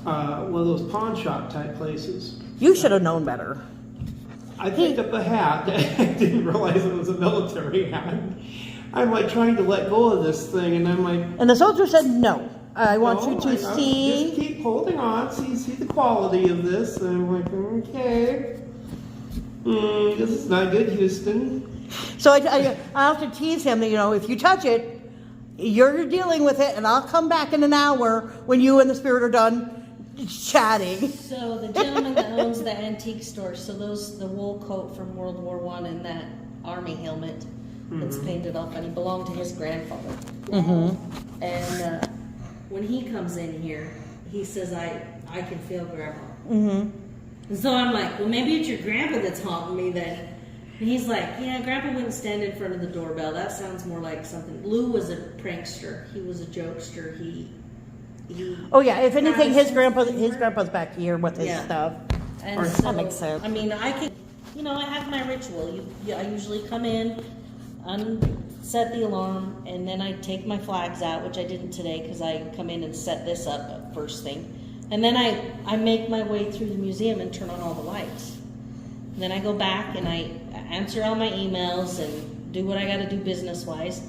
one of those pawn shop type places. You should have known better. I picked up a hat. I didn't realize it was a military hat. I'm like trying to let go of this thing, and I'm like, And the soldier said, "No, I want "No, you to just see." keep holding on, see the quality of this." And I'm like, okay, this is not good, Houston. So I have to tease him that, you know, if you touch it, you're dealing with it, and I'll come back in an hour when you and the spirit are done chatting. so the gentleman that owns the antique store, so the wool coat from World War I and that army helmet that's painted off, and he belonged to his grandfather. Mm-hmm. And when he comes in here, he says, I can feel Grandma. Mm-hmm. And so I'm like, well, maybe it's your grandpa that's haunting me then. And he's like, yeah, Grandpa wouldn't stand in front of the doorbell. That sounds more like something. Lou was a prankster. He was a jokester. He Oh yeah, if anything, his grandpa's back here with his Yeah. stuff. And That so, makes sense. I mean, I could, I have my ritual. I usually come in, unset the alarm, and then I take my flags out, which I didn't today because I come in and set this up first thing. And then I make my way through the museum and turn on all the lights. And then I go back and I answer all my emails and do what I got to do business-wise.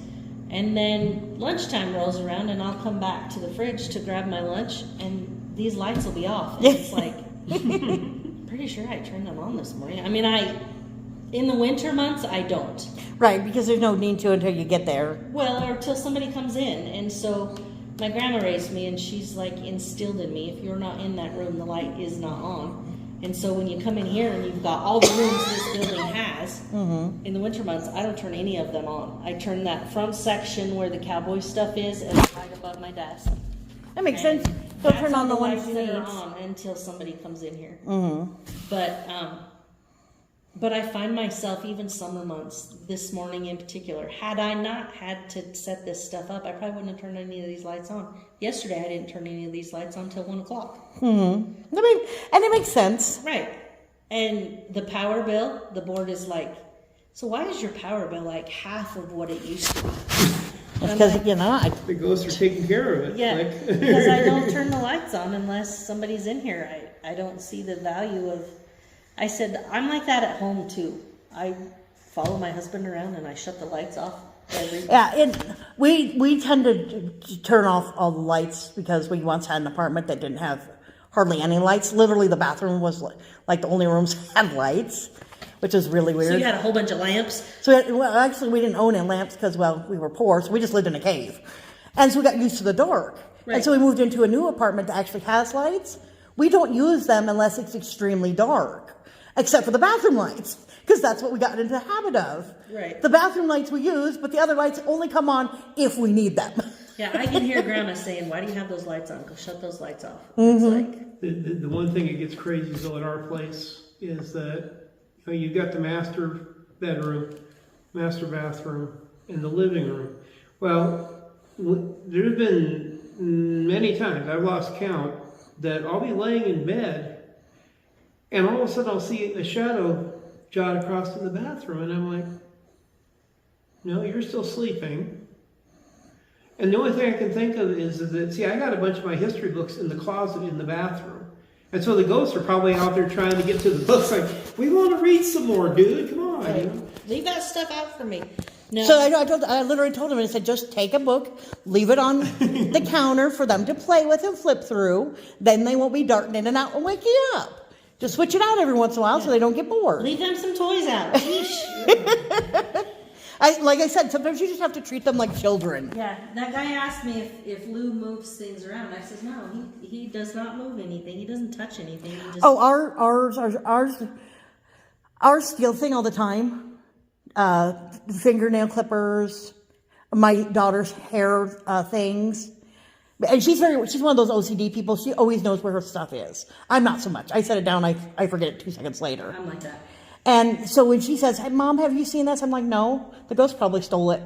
And then lunchtime rolls around and I'll come back to the fridge to grab my lunch and these lights will be off. And it's like, pretty sure I turned them on this morning. I mean, in the winter months, I don't. Right, because there's no need to until you get there. Well, or till somebody comes in. And so my grandma raised me and she's like instilled in me, if you're not in that room, the light is not on. And so when you come in here and you've got all the rooms this building has, in the winter months, I don't turn any of them on. I turn that front section where the cowboy stuff is and right above my desk. That makes sense. Don't That's turn on the lights ones you that need. are on until somebody comes in here. Mm-hmm. But I find myself, even summer months, this morning in particular, had I not had to set this stuff up, I probably wouldn't have turned any of these lights on. Yesterday, I didn't turn any of these lights on until 1 o'clock. Mm-hmm. And it makes sense. Right. And the power bill, the board is like, so why is your power bill like half of what it used to be? It's because, The ghosts are taking care of it. Yeah, Like- because I don't turn the lights on unless somebody's in here. I don't see the value of... I said, I'm like that at home too. I follow my husband around and I shut the lights off. We tend to turn off all the lights because we once had an apartment that didn't have hardly any lights. Literally, the bathroom was like the only rooms had lights, which is really weird. So you had a whole bunch of lamps? So actually, we didn't own any lamps because, we were poor, so we just lived in a cave. And so we got used to the dark. Right. And so we moved into a new apartment that actually has lights. We don't use them unless it's extremely dark, except for the bathroom lights, because that's what we got into the habit of. Right. The bathroom lights we use, but the other lights only come on if we need them. Yeah, I can hear Grandma saying, why do you have those lights on? Go shut those lights off. It's like... The one thing that gets crazy though at our place is that you've got the master bedroom, master bathroom, and the living room. Well, there's been many times, I've lost count, that I'll be laying in bed and all of a sudden I'll see a shadow jot across in the bathroom and I'm like, no, you're still sleeping. And the only thing I can think of is that, see, I got a bunch of my history books in the closet in the bathroom. And so the ghosts are probably out there trying to get to the books like, we want to read some more, dude, come on. Right. Leave that stuff out for me. No. So I literally told him, I said, just take a book, leave it on the counter for them to play with and flip through. Then they won't be darting in and out and wake you up. Just switch it out every once in a while so they don't get bored. Leave them some toys out. Sheesh. Like I said, sometimes you just have to treat them like children. Yeah, that guy asked me if Lou moves things around. I said, no, he does not move anything. He doesn't touch anything. He just... Oh, ours steal thing all the time. fingernail clippers, my daughter's hair things. And she's one of those OCD people. She always knows where her stuff is. I'm not so much. I set it down, I forget it 2 seconds later. I'm like that. And so when she says, "Hey, Mom, have you seen this?" I'm like, "No, the ghost probably stole it."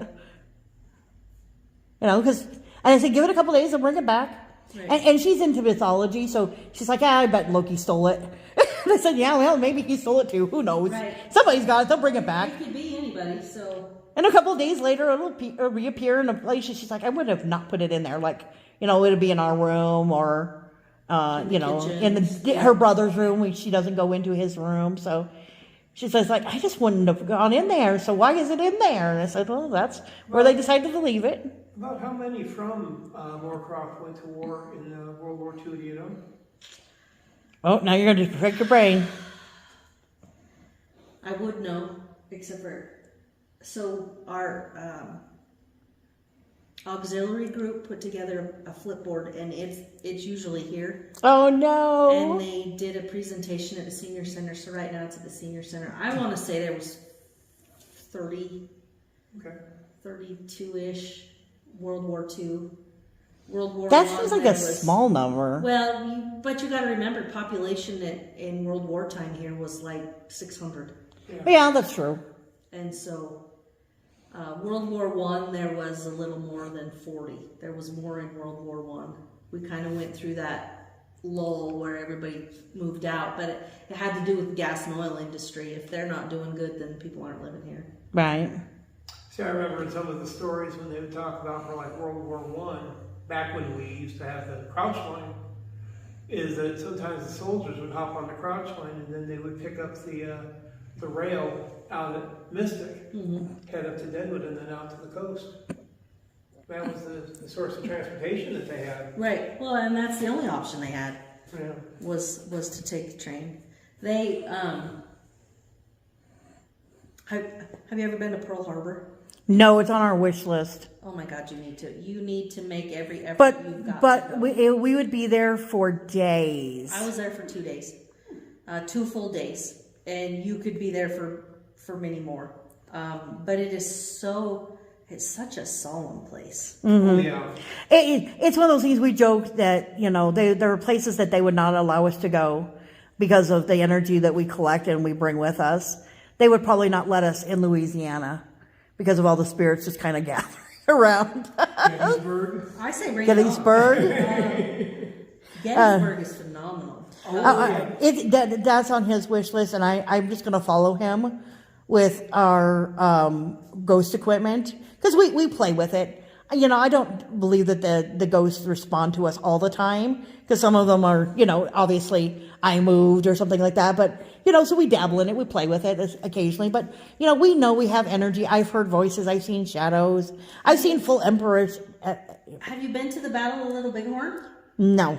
You know, and I said, "Give it a couple days and bring it back." Right. And she's into mythology, so she's like, "Yeah, I bet Loki stole it." And I said, "Yeah, well, maybe he stole it too. Who knows? Right. Somebody's got it. They'll bring it back." It could be anybody, so. And a couple of days later, it'll reappear in a place. She's like, "I would have not put it in there. Like, you know, it'll be in our room or, you know, kitchen. in her brother's room. She doesn't go into his room, so." She says, like, "I just wouldn't have gone in there, so why is it in there?" And I said, "Well, that's where they decided to leave it." About how many from Moorcroft went to war in World War II, do you know? Oh, now you're going to break your brain. I would know, except for, so our auxiliary group put together a flipboard, and it's usually here. Oh, no. And they did a presentation at the senior center, so right now it's at the senior center. I want to say there was 30, Okay. 32-ish, World War II. World War That I, seems like there a was- small number. Well, but you got to remember, population in World War time here was like 600. Yeah, that's true. And so, World War One, there was a little more than 40. There was more in World War One. We kind of went through that lull where everybody moved out, but it had to do with the gas and oil industry. If they're not doing good, then people aren't living here. Right. See, I remember in some of the stories when they would talk about for like World War One, back when we used to have the crouch line, is that sometimes the soldiers would hop on the crouch line and then they would pick up the rail out at Mystic, head up to Deadwood, and then out to the coast. That was the source of transportation that they had. Right. Well, and that's the only option they had Yeah. was to take the train. They have you ever been to Pearl Harbor? No, it's on our wish list. Oh my God, you need to. You need to make every effort you've got. But to go. we would be there for days. I was there for 2 days, 2 full days, and you could be there for many more. But it's such a solemn place. Oh, yeah. It's one of those things we joke that, you know, there are places that they would not allow us to go because of the energy that we collect and we bring with us. They would probably not let us in Louisiana because of all the spirits just kind of gathering around. Gettysburg. I say bring it on. Gettysburg. Gettysburg is phenomenal. That's on his wish list, and I'm just going to follow him with our ghost equipment because we play with it. You know, I don't believe that the ghosts respond to us all the time because some of them are, you know, obviously I moved or something like that. But, you know, so we dabble in it. We play with it occasionally. But, you know we have energy. I've heard voices. I've seen shadows. I've seen full emperors. Have you been to the Battle of Little Bighorn? No.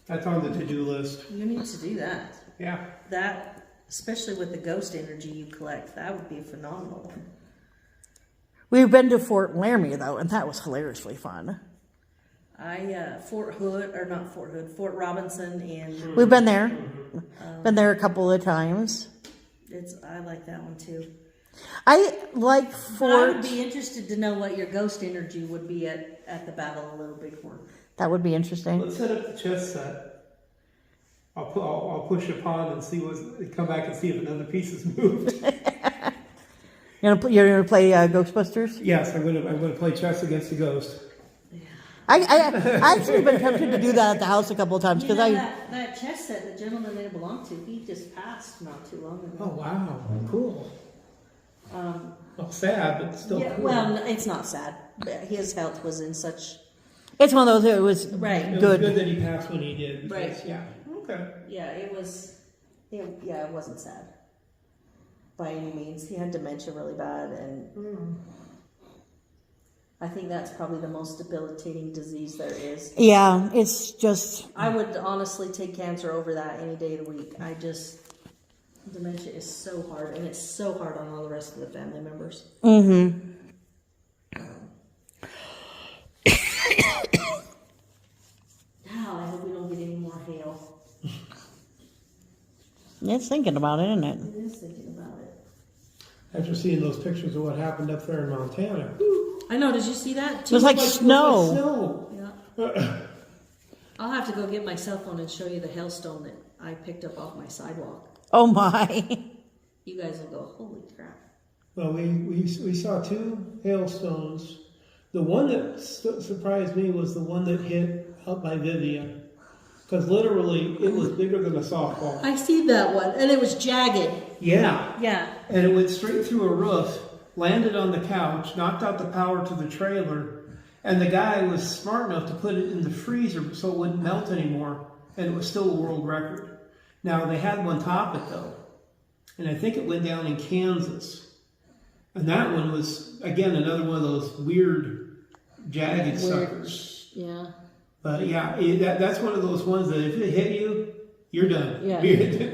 That's on the to-do list. You need to do that. Yeah. That, especially with the ghost energy you collect, that would be phenomenal. We've been to Fort Laramie, though, and that was hilariously fun. Fort Robinson, and We've been there. Been there a couple of times. I like that one too. I like But I would Fort. be interested to know what your ghost energy would be at the Battle of Little Bighorn. That would be interesting. Let's set up the chess set. I'll push a pawn and come back and see if another piece is moved. You're gonna play Ghostbusters? Yes, I'm gonna play chess against the ghost. I actually been tempted to do that at the house a couple of times You because know, that chess set, the gentleman that it belonged to, he just passed not too long Oh ago. wow, cool. Well, sad, but still Yeah, cool. well, it's not sad. But his health was in such. it's one of those. It was Right. It was good. good that he passed when he did. Because, Right. Yeah. Okay. Yeah, it was. It wasn't sad by any means. He had dementia really bad, and I think that's probably the most debilitating disease there is. Yeah, it's just. I would honestly take cancer over that any day of the week. Dementia is so hard, and it's so hard on all the rest of the family members. Mm-hmm. Now, I hope we don't get any more hail. It's thinking about it, isn't it? It is thinking about it. after seeing those pictures of what happened up there in Montana. I know. Did you see that? It was like snow. Like snow. Yeah. I'll have to go get my cell phone and show you the hailstone that I picked up off my sidewalk. Oh my. You guys will go, holy crap. Well, we saw 2 hailstones. The one that surprised me was the one that hit up by Vivian. Because literally, it was bigger than a softball. I see that one, and it was jagged. Yeah. Yeah. And it went straight through a roof, landed on the couch, knocked out the power to the trailer, and the guy was smart enough to put it in the freezer so it wouldn't melt anymore, and it was still a world record. Now, they had one top it, though, and I think it went down in Kansas. And that one was, again, another one of those weird, jagged suckers. Yeah. But yeah, that's one of those ones that if it hit you, you're done. Yeah.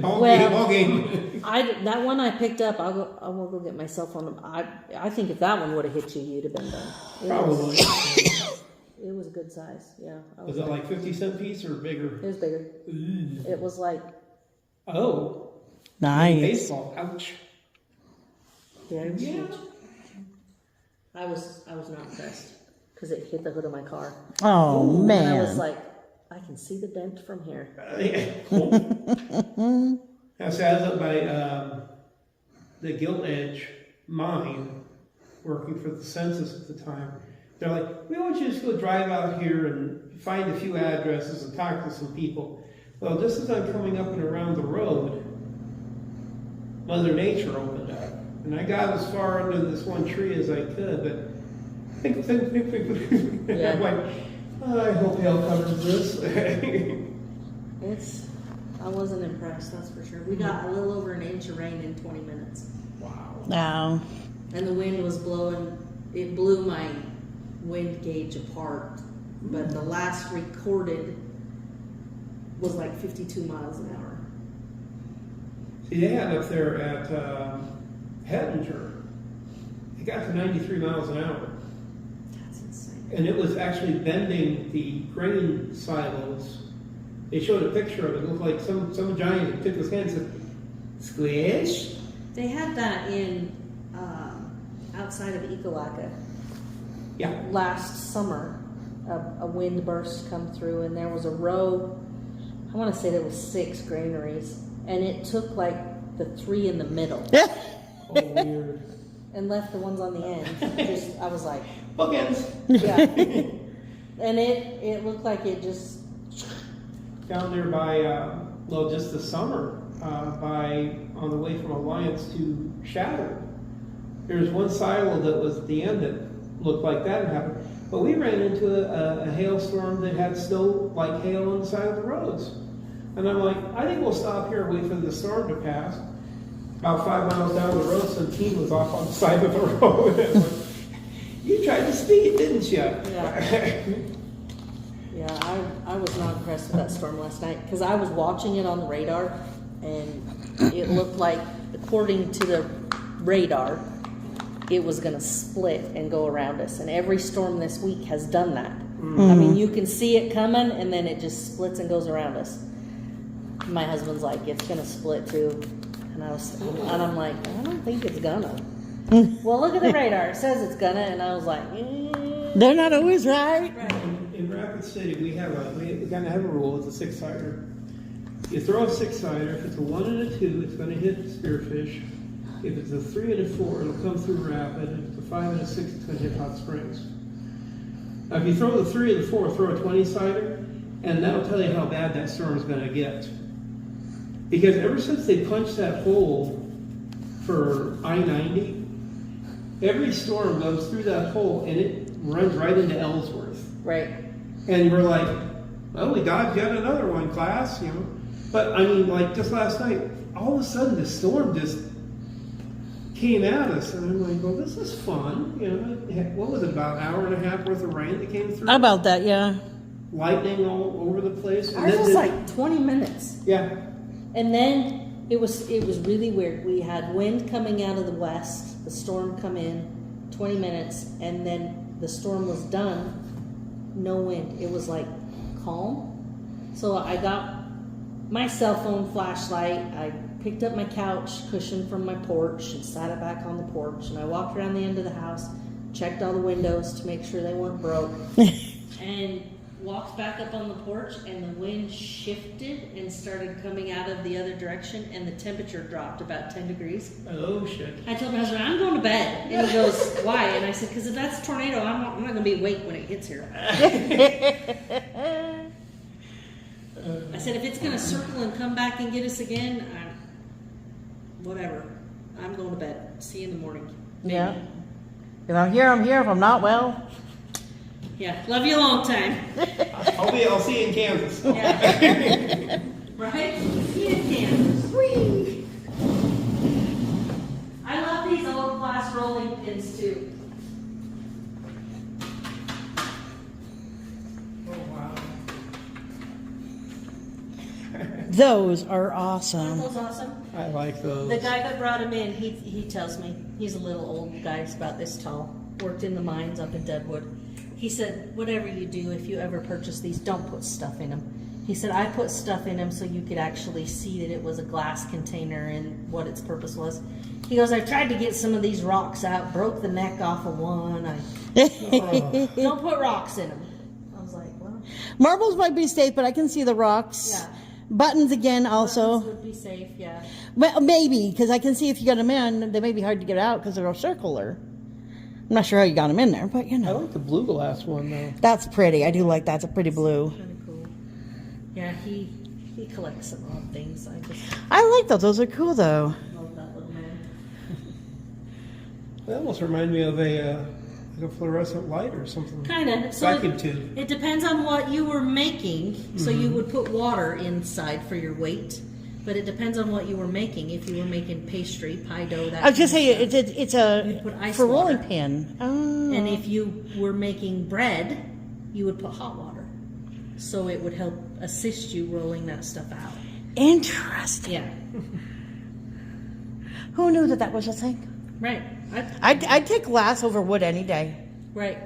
Ball game. That one I picked up. I will go get my cell phone. I think if that one would have hit you, you'd have been done. Probably. It was a good size. Yeah. Was it like 50-cent piece or bigger? It was bigger. Ooh. It was like. Oh. Nice. Baseball. Ouch. Yeah, it was huge. I was not impressed because it hit the hood of my car. Oh, Ooh, man. And I was like, I can see the dent from here. Cool. Now, so I was up by the Gilt Edge mine, working for the census at the time. They're like, we want you to just go drive out here and find a few addresses and talk to some people. Well, just as I'm coming up and around the road, Mother Nature opened up. And I got as far under this one tree as I could, but Yeah. I'm like, oh, I hope hell covers this. I wasn't impressed, that's for sure. We got a little over an inch of rain in 20 minutes. Wow. No. And the wind was blowing, it blew my wind gauge apart. But the last recorded was like 52 miles an hour. See, they had up there at Hettinger, it got to 93 miles an hour. That's insane. And it was actually bending the grain silos. They showed a picture of it. It looked like some giant took his hand and said, squish. They had that in outside of Ekalaka Yeah. last summer. A wind burst come through, and there was a row. I want to say there was 6 granaries, and it took like the 3 in the middle Oh, weird. and left the ones on the end. I was like, Bookends. yeah. And it looked like it just. Down there by, just this summer, on the way from Alliance to Shatter. There's one silo that was at the end that looked like that had happened. But we ran into a hailstorm that had snow like hail on the side of the roads. And I'm like, I think we'll stop here and wait for the storm to pass. About 5 miles down the road, some teen was off on the side of the road. You tried to speed, didn't you? Yeah. Yeah, I was not impressed with that storm last night because I was watching it on the radar, and it looked like, according to the radar, it was going to split and go around us. And every storm this week has done that. Mm-hmm. I mean, you can see it coming, and then it just splits and goes around us. My husband's like, it's going to split too. And I'm like, I don't think it's gonna. Well, look at the radar. It says it's gonna, and I was like, They're not always right. In Rapid City, we kind of have a rule. It's a 6-sider. You throw a 6-sider. If it's a 1 and a 2, it's going to hit spearfish. If it's a 3 and a 4, it'll come through Rapid. If it's a 5 and a 6, it's going to hit Hot Springs. Now, if you throw the 3 and the 4, throw a 20-sider, and that'll tell you how bad that storm is going to get. Because ever since they punched that hole for I-90, every storm goes through that hole and it runs right into Ellsworth. right. And we're like, well, we dodged yet another one, class, you know. But I mean, like just last night, all of a sudden the storm just came at us, and I'm like, well, this is fun, you know. What was it, about an hour and a half worth of rain that came through? How about that? Yeah. Lightning all over the place. And Ours then was like 20 minutes. yeah. And then it was really weird. We had wind coming out of the west, the storm come in, 20 minutes, and then the storm was done, no wind. It was like calm. So I got my cell phone flashlight, I picked up my couch cushion from my porch and sat it back on the porch, and I walked around the end of the house, checked all the windows to make sure they weren't broke, and walked back up on the porch, and the wind shifted and started coming out of the other direction, and the temperature dropped about 10 degrees. Oh, shit. I told my husband, I'm going to bed. And he goes, why? And I said, because if that's a tornado, I'm not going to be awake when it hits here. I said, if it's going to circle and come back and get us again, whatever. I'm going to bed. See you in the morning. Yeah. If I'm here, I'm here. If I'm not, well. Yeah. Love you a long time. I'll see you in Kansas. Yeah. Right? See you in Kansas. Whee! I love these old glass rolling pins too. Oh, wow. Those are Aren't awesome. those awesome? I like those. The guy that brought him in, he tells me, he's a little old guy, he's about this tall, worked in the mines up in Deadwood. He said, whatever you do, if you ever purchase these, don't put stuff in them. He said, I put stuff in them so you could actually see that it was a glass container and what its purpose was. He goes, I tried to get some of these rocks out, broke the neck off of one. Don't put rocks in them. I was like, well. Marbles might be safe, but I can see the rocks. Yeah. Buttons again, also. Buttons would be safe, yeah. Well, maybe, because I can see if you got them in, they may be hard to get out because they're circular. I'm not sure how you got them in there, but you I know. like the blue glass one, though. That's pretty. I do like that. It's a pretty blue. Kind of cool. Yeah, he collects some odd things. I just I like those. Those are cool, though. love that little man. That almost reminds me of a fluorescent light or something. Kind of. So Vacuum tube. it depends on what you were making. So you would put water inside for your weight, but it depends on what you were making. If you were making pastry, pie dough, that. I was just kind saying, of stuff. it's You'd put a ice for rolling water. pin. Oh. And if you were making bread, you would put hot water, so it would help assist you rolling that stuff out. Interesting. Yeah. Who knew that was a thing? Right. I'd take glass over wood any day. Right.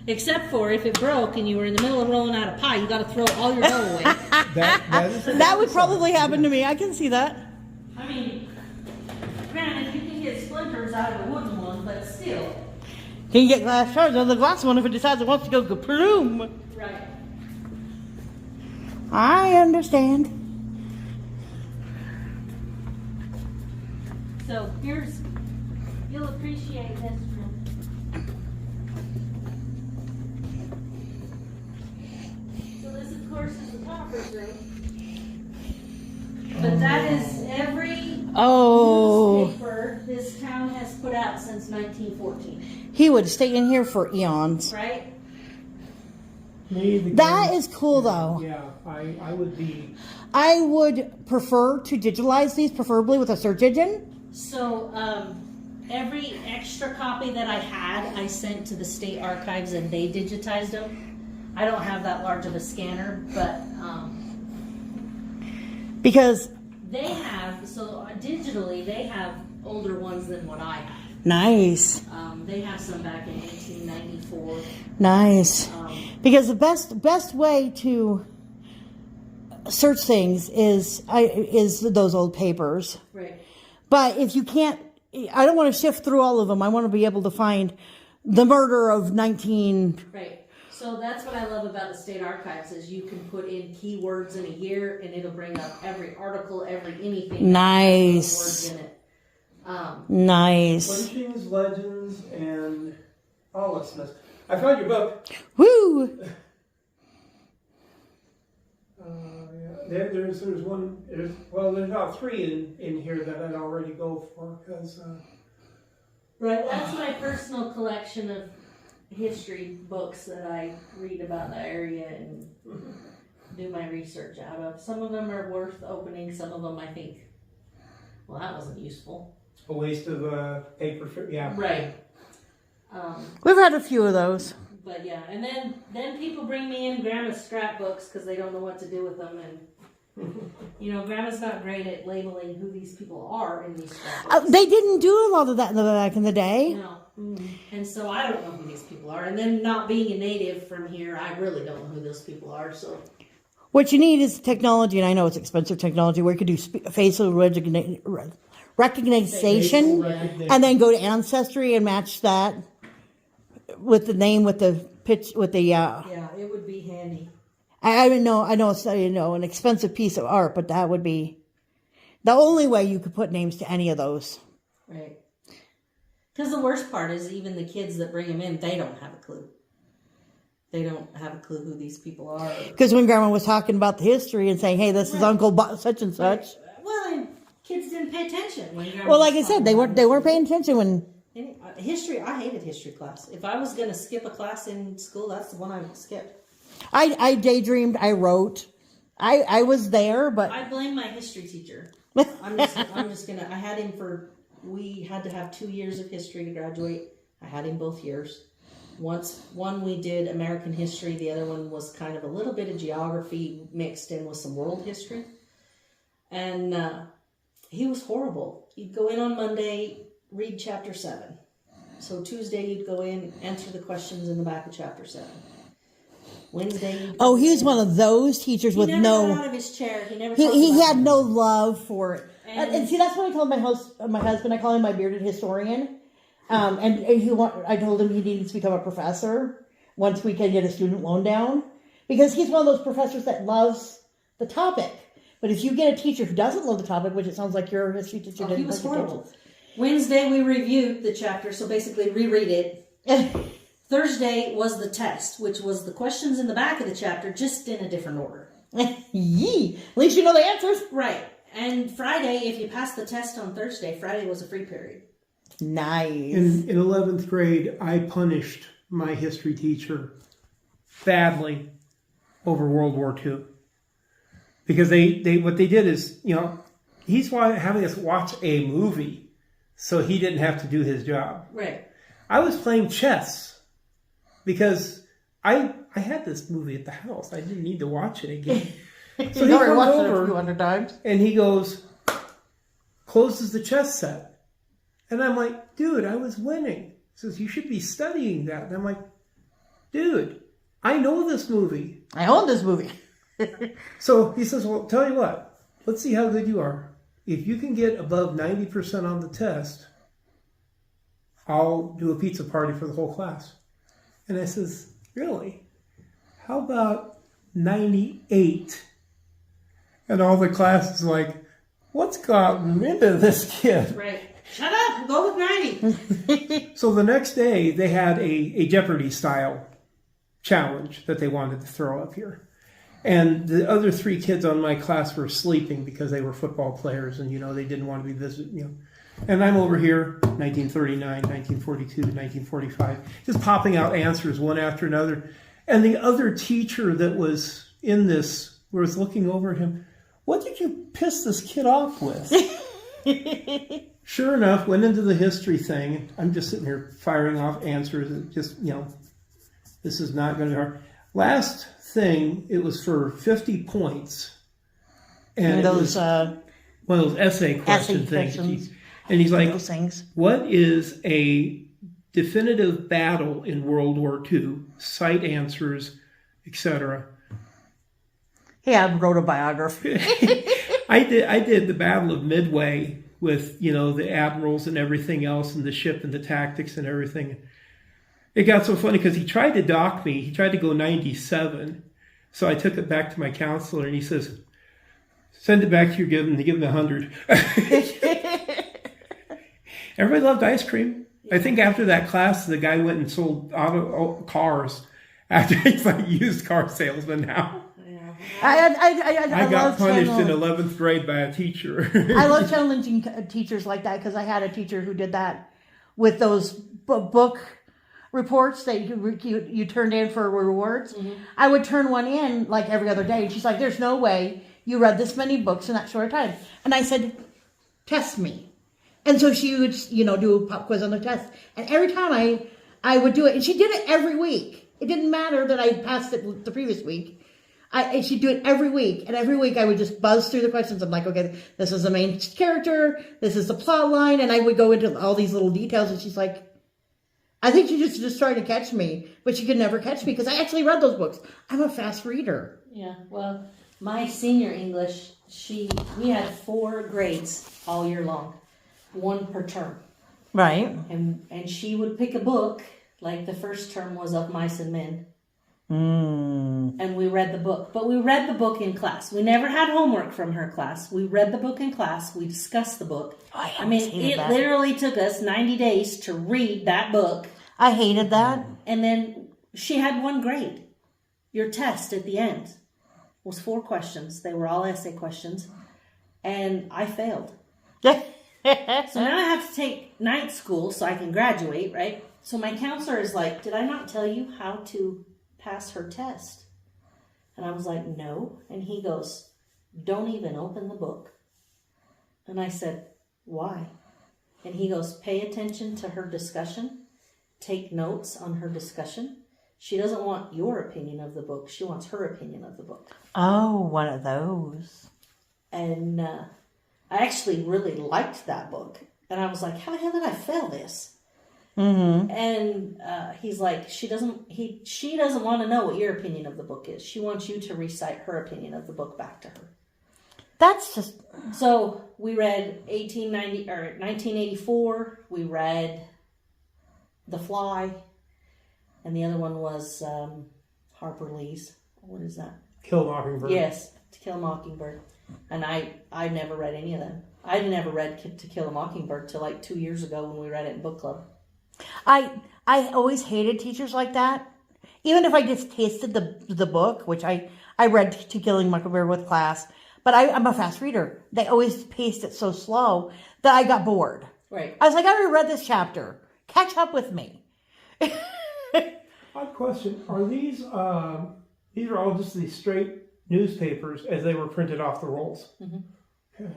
Except for if it broke and you were in the middle of rolling out a pie, you got to throw all your dough away. That would probably happen to me. I can see that. I mean, granted, you can get splinters out of a wooden one, but still. Can you get glass shards out of the glass one if it decides it wants to go kaploom? Right. I understand. So you'll appreciate this room. So this, of course, is the pauper's room. But that is every newspaper this town has put out since 1914. He would stay in here for eons. Right? That is cool, though. Yeah, I would be. I would prefer to digitalize these, preferably with a search engine. So every extra copy that I had, I sent to the state archives and they digitized them. I don't have that large of a scanner, but Because they have, so digitally, they have older ones than what I have. nice. They have some back in 1894. Nice. Because the best way to search things is those old papers. Right. But if you can't, I don't want to shift through all of them. I want to be able to find the murder of 19. Right. So that's what I love about the state archives is you can put in keywords in a year and it'll bring up every article, every anything. Nice. Words in it. Nice. Lynchings, legends, and lawlessness. I found your book. Woo! There's one. There's about three in here that I'd already go for because. Right. That's my personal collection of history books that I read about the area and do my research out of. Some of them are worth opening. Some of them I think, well, that wasn't useful. A waste of paper. Yeah. Right. We've had a few of those. But yeah, and then people bring me in Grandma's scrapbooks because they don't know what to do with them, and Grandma's not great at labeling who these people are in these scrapbooks. They didn't do a lot of that back in the day. No, and so I don't know who these people are, and then not being a native from here, I really don't know who those people are. So What you need is technology, and I know it's expensive technology, where you could do facial recognition, Recognition. and then go to Ancestry and match that with the name, with the pitch, with the. Yeah, it would be handy. I know it's an expensive piece of art, but that would be the only way you could put names to any of those. Right. Because the worst part is even the kids that bring them in, they don't have a clue. They don't have a clue who these people are. Because when Grandma was talking about the history and saying, "Hey, this is Uncle such and such," well, and kids didn't pay attention when Grandma well, was like I said, talking they about weren't paying attention when. history. I hated history class. If I was going to skip a class in school, that's the one I would skip. I daydreamed. I wrote. I was there, but I blame my history teacher. I'm just gonna. I had him for. We had to have 2 years of history to graduate. I had him both years. One we did American history. The other one was kind of a little bit of geography mixed in with some world history. And he was horrible. You'd go in on Monday, read chapter 7. So Tuesday you'd go in, answer the questions in the back of chapter 7. Wednesday. Oh, he was one of those teachers with He never got out of his chair. He had no love for it. And see, that's what I told my husband. I call him my bearded historian. I told him he needs to become a professor once we can get a student loan down, because he's one of those professors that loves the topic. But if you get a teacher who doesn't love the topic, which it sounds like your history teacher didn't, he was horrible. Wednesday we reviewed the chapter, so basically reread it. Thursday was the test, which was the questions in the back of the chapter, just in a different order. Yee! At least you know the answers. Right. And Friday, if you passed the test on Thursday, Friday was a free period. Nice. In 11th grade, I punished my history teacher badly over World War II. Because they what they did is, he's having us watch a movie, so he didn't have to do his job. Right. I was playing chess because I had this movie at the house. I didn't need to watch it again. So he comes watched it a over few hundred times. and he goes, closes the chess set. And I'm like, dude, I was winning. He says, you should be studying that. And I'm like, dude, I know this movie. I own this movie. So he says, well, tell you what, let's see how good you are. If you can get above 90% on the test, I'll do a pizza party for the whole class. And I says, really? How about 98? And all the class is like, what's gotten into this kid? Right. Shut up. Go with 90. So the next day, they had a Jeopardy-style challenge that they wanted to throw up here. And the other 3 kids on my class were sleeping because they were football players and, they didn't want to be visited, And I'm over here, 1939, 1942, 1945, just popping out answers one after another. And the other teacher that was in this was looking over at him. What did you piss this kid off with? Sure enough, went into the history thing. I'm just sitting here firing off answers. Just, this is not going to be hard. Last thing, it was for 50 points. And those, one of those essay question things. And he's like, what is a definitive battle in World War II? Cite answers, etc. Yeah, I wrote a biography. I did the Battle of Midway with, the admirals and everything else and the ship and the tactics and everything. It got so funny because he tried to dock me. He tried to go 97. So I took it back to my counselor and he says, send it back to your given. They give him 100. Everybody loved ice cream. I think after that class, the guy went and sold cars. After he's like used car salesman now. I got punished in 11th grade by a teacher. I love challenging teachers like that because I had a teacher who did that with those book reports that you turned in for rewards. Mm-hmm. I would turn one in like every other day. And she's like, there's no way you read this many books in that short time. And I said, test me. And so she would, do a pop quiz on the test. And every time I would do it, and she did it every week. It didn't matter that I passed it the previous week. She'd do it every week, and every week I would just buzz through the questions. I'm like, okay, this is the main character, this is the plot line, and I would go into all these little details, and she's like, I think she just tried to catch me, but she could never catch me, because I actually read those books. I'm a fast reader. Yeah, well, My senior English, we had 4 grades all year long, 1 per term. Right. And she would pick a book, like the first term was Of Mice and Men. And we read the book. But we read the book in class. We never had homework from her class. We read the book in class. We discussed the book. I mean, it literally took us 90 days to read that book. I hated that. And then she had 1 grade. Your test at the end was 4 questions. They were all essay questions. And I failed. So now I have to take night school so I can graduate, right? So my counselor is like, did I not tell you how to pass her test? And I was like, no. And he goes, don't even open the book. And I said, why? And he goes, pay attention to her discussion. Take notes on her discussion. She doesn't want your opinion of the book. She wants her opinion of the book. Oh, one of those. And I actually really liked that book. And I was like, how the hell did I fail this? Mm-hmm. And he's like, she doesn't want to know what your opinion of the book is. She wants you to recite her opinion of the book back to her. That's just... So we read 1984. We read The Fly. And the other one was Harper Lee's. What is that? Kill a Mockingbird. Yes, To Kill a Mockingbird. And I never read any of them. I never read To Kill a Mockingbird till like 2 years ago when we read it in book club. I always hated teachers like that. Even if I just tasted the book, which I read To Kill a Mockingbird with class, but I'm a fast reader. They always paced it so slow that I got bored. Right. I was like, I already read this chapter. Catch up with me. Odd question. Are these are all just these straight newspapers as they were printed off the rolls? Mm-hmm. Okay.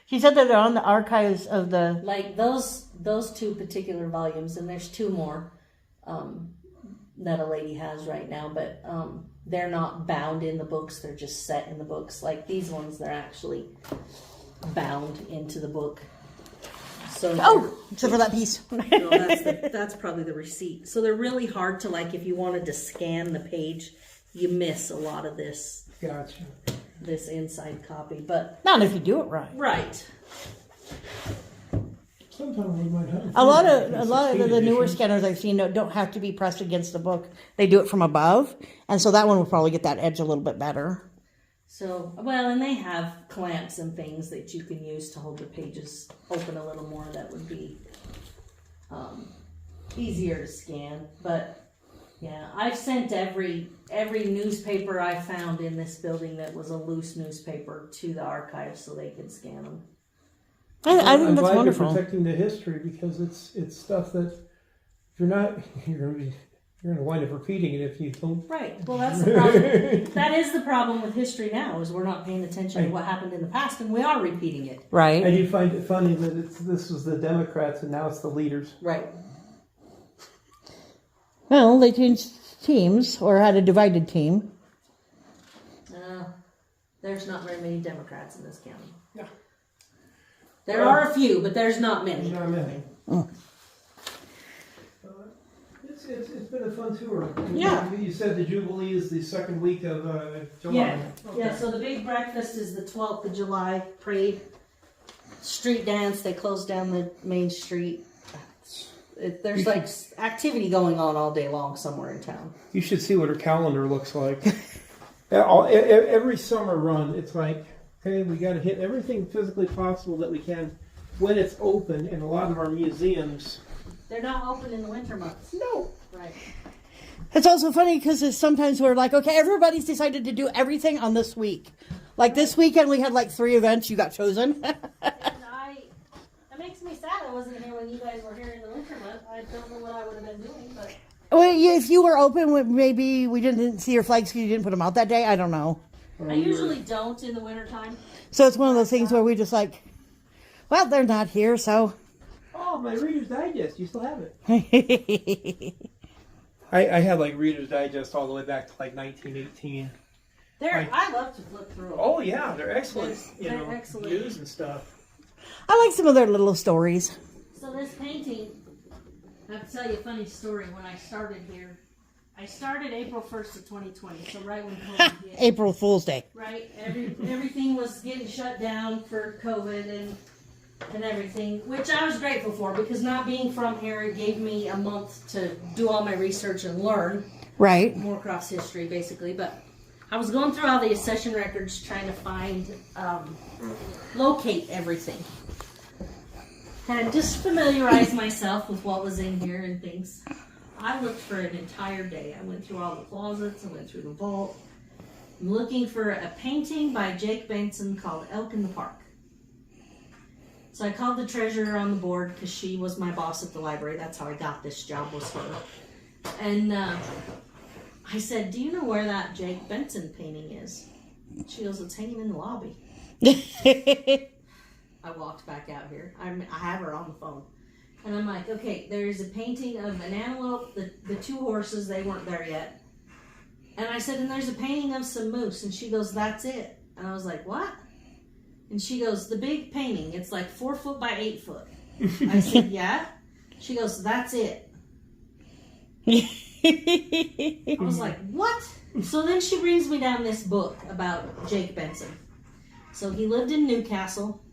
She said that they're on the archives of the... Like those 2 particular volumes, and there's 2 more that a lady has right now, but they're not bound in the books. They're just set in the books. Like these ones, they're actually bound into the book. So except for that piece. no, that's probably the receipt. So they're really hard to, like, if you wanted to scan the page, you miss a lot of this. Gotcha. This inside copy, but Not if you do it right. right. Sometimes we might have A lot of the newer editions. scanners I've seen don't have to be pressed against the book. They do it from above, and so that one will probably get that edge a little bit better. So, well, and they have clamps and things that you can use to hold the pages open a little more. That would be easier to scan. But yeah, I've sent every newspaper I found in this building that was a loose newspaper to the archives so they could scan them. I think I'm that's glad wonderful. you're protecting the history, because it's stuff that if you're not, you're going to wind up repeating it if you don't. Right. Well, that's the problem. That is the problem with history now, is we're not paying attention to what happened in the past, and we are repeating it. Right. I do find it funny that this was the Democrats and now it's the leaders. Right. Well, they changed teams, or had a divided team. There's not very many Democrats in this county. No. There are a few, but there's not many. Not many. Oh. It's been a fun tour. Yeah. You said the Jubilee is the second week of July. Yeah. Okay. Yeah, so the big breakfast is the 12th of July, parade, street dance, they close down the main street. There's like activity going on all day long somewhere in town. You should see what her calendar looks like. Every summer run, it's like, okay, we got to hit everything physically possible that we can when it's open, and a lot of our museums. They're not open in the winter months. No. Right. It's also funny because sometimes we're like, okay, everybody's decided to do everything on this week. Like this weekend, we had like 3 events. You got chosen. And it makes me sad I wasn't here when you guys were here in the winter month. I don't know what I would have been doing, but. Well, if you were open, maybe we didn't see your flags because you didn't put them out that day. I don't know. I usually don't in the wintertime. So it's one of those things where we just like, well, they're not here, so. Oh, my Reader's Digest. You still have it. I had like Reader's Digest all the way back to like 1918. I love to flip through them. Oh yeah, they're excellent. They're excellent. News and stuff. I like some of their little stories. So this painting, I have to tell you a funny story. When I started here, I started April 1st of 2020, so right when COVID hit. April Fool's Day. Right? Everything was getting shut down for COVID and everything, which I was grateful for because not being from here, it gave me a month to do all my research and learn Right. Moorcroft's history, basically. But I was going through all the accession records trying to find, locate everything. And just familiarize myself with what was in here and things. I looked for an entire day. I went through all the closets, I went through the vault. I'm looking for a painting by Jake Benson called Elk in the Park. So I called the treasurer on the board because she was my boss at the library. That's how I got this job, was her. And I said, do you know where that Jake Benson painting is? She goes, it's hanging in the lobby. I walked back out here. I have her on the phone. And I'm like, okay, there's a painting of an antelope, the two horses, they weren't there yet. And I said, and there's a painting of some moose. And she goes, that's it. And I was like, what? And she goes, the big painting, it's like 4 foot by 8 foot. I said, yeah. She goes, that's it. I was like, what? So then she brings me down this book about Jake Benson. So he lived in Newcastle.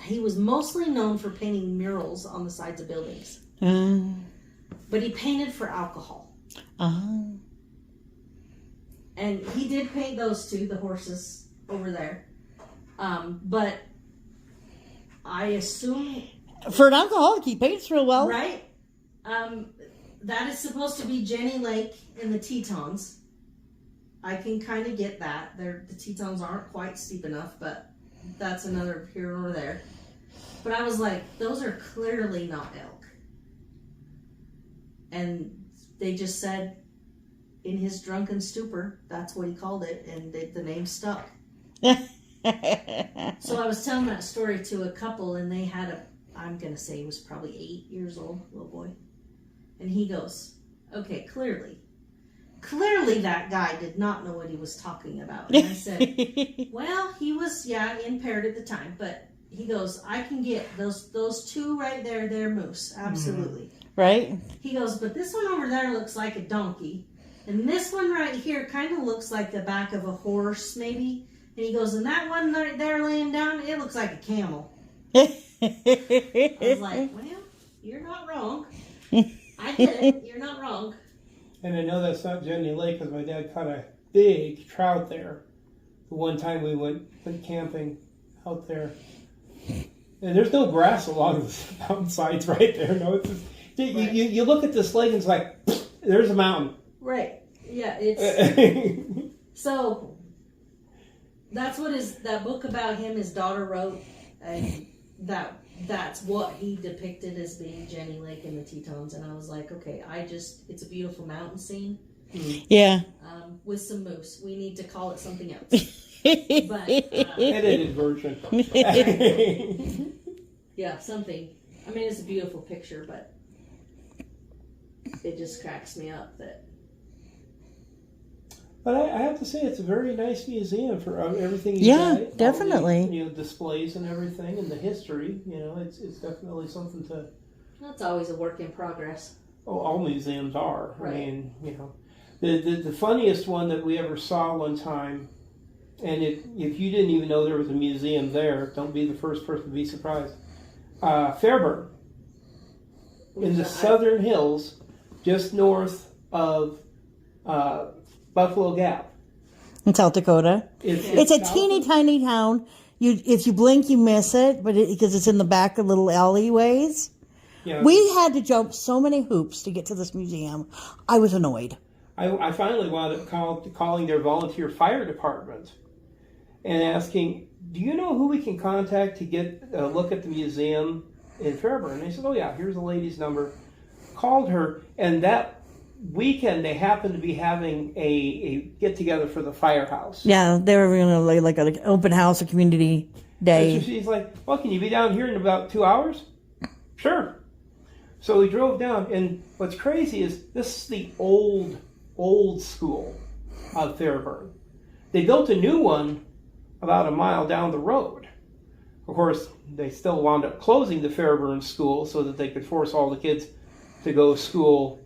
He was mostly known for painting murals on the sides of buildings. But he painted for alcohol. And he did paint those two, the horses over there. But I assume... For an alcoholic, he paints real well. Right? That is supposed to be Jenny Lake in the Tetons. I can kind of get that. The Tetons aren't quite steep enough, but that's another here or there. But I was like, those are clearly not elk. And they just said, in his drunken stupor, that's what he called it, and the name stuck. So I was telling that story to a couple, and they had I'm going to say he was probably 8 years old, little boy. And he goes, okay, clearly that guy did not know what he was talking about. And I said, well, he was, impaired at the time, but he goes, I can get those two right there, they're moose, absolutely. Right? He goes, but this one over there looks like a donkey, and this one right here kind of looks like the back of a horse, maybe. And he goes, and that one right there laying down, it looks like a camel. I was like, well, you're not wrong. I get it, you're not wrong. And I know that's not Jenny Lake because my dad caught a big trout there. The one time we went camping out there. And there's no grass along the mountainsides right there. No, it's just, Right. you look at this lake and it's like, there's a mountain. Right. Yeah, it's... So, that's what that book about him, his daughter wrote, and that's what he depicted as being Jenny Lake in the Tetons. And I was like, okay, it's a beautiful mountain scene. Yeah. With some moose. We need to call it something else. But, Edited version. yeah, something. I mean, it's a beautiful picture, but it just cracks me up that... But I have to say, it's a very nice museum for everything you Yeah, got. definitely. All the, displays and everything, and the history. It's definitely something to. That's always a work in progress. Oh, all museums are. Right. I mean, the funniest one that we ever saw one time, and if you didn't even know there was a museum there, don't be the first person to be surprised. Fairburn, in the southern hills, just north of Buffalo Gap. In South Dakota. It's a teeny tiny town. If you blink, you miss it, but because it's in the back of little alleyways. Yeah. We had to jump so many hoops to get to this museum. I was annoyed. I finally wound up calling their volunteer fire department and asking, do you know who we can contact to get a look at the museum in Fairburn? And they said, oh yeah, here's the lady's number. Called her, and that weekend they happened to be having a get-together for the firehouse. Yeah, they were going to like an open house, a community day. So she's like, well, can you be down here in about 2 hours? Sure. So we drove down, and what's crazy is this is the old school of Fairburn. They built a new one about a mile down the road. Of course, they still wound up closing the Fairburn school so that they could force all the kids to go to school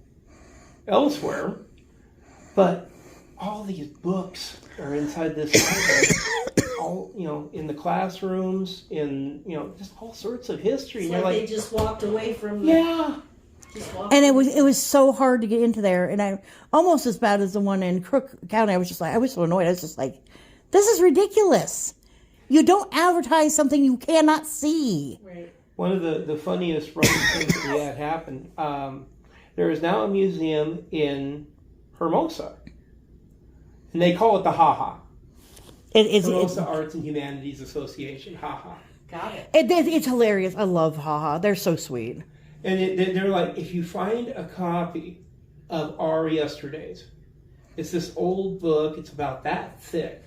elsewhere. But all these books are inside this library. All, in the classrooms, in, just all sorts of history. It's And like you're they just walked away from yeah. And it was so hard to get into there, and I almost as bad as the one in Crook County. I was so annoyed. I was just like, this is ridiculous. You don't advertise something you cannot see. Right. One of the funniest running things that we had happen, there is now a museum in Hermosa, and they call it the HaHa. Hermosa Arts and Humanities Association, HaHa. Got it. It's hilarious. I love HaHa. They're so sweet. And they're like, if you find a copy of Our Yesterdays, it's this old book, it's about that thick,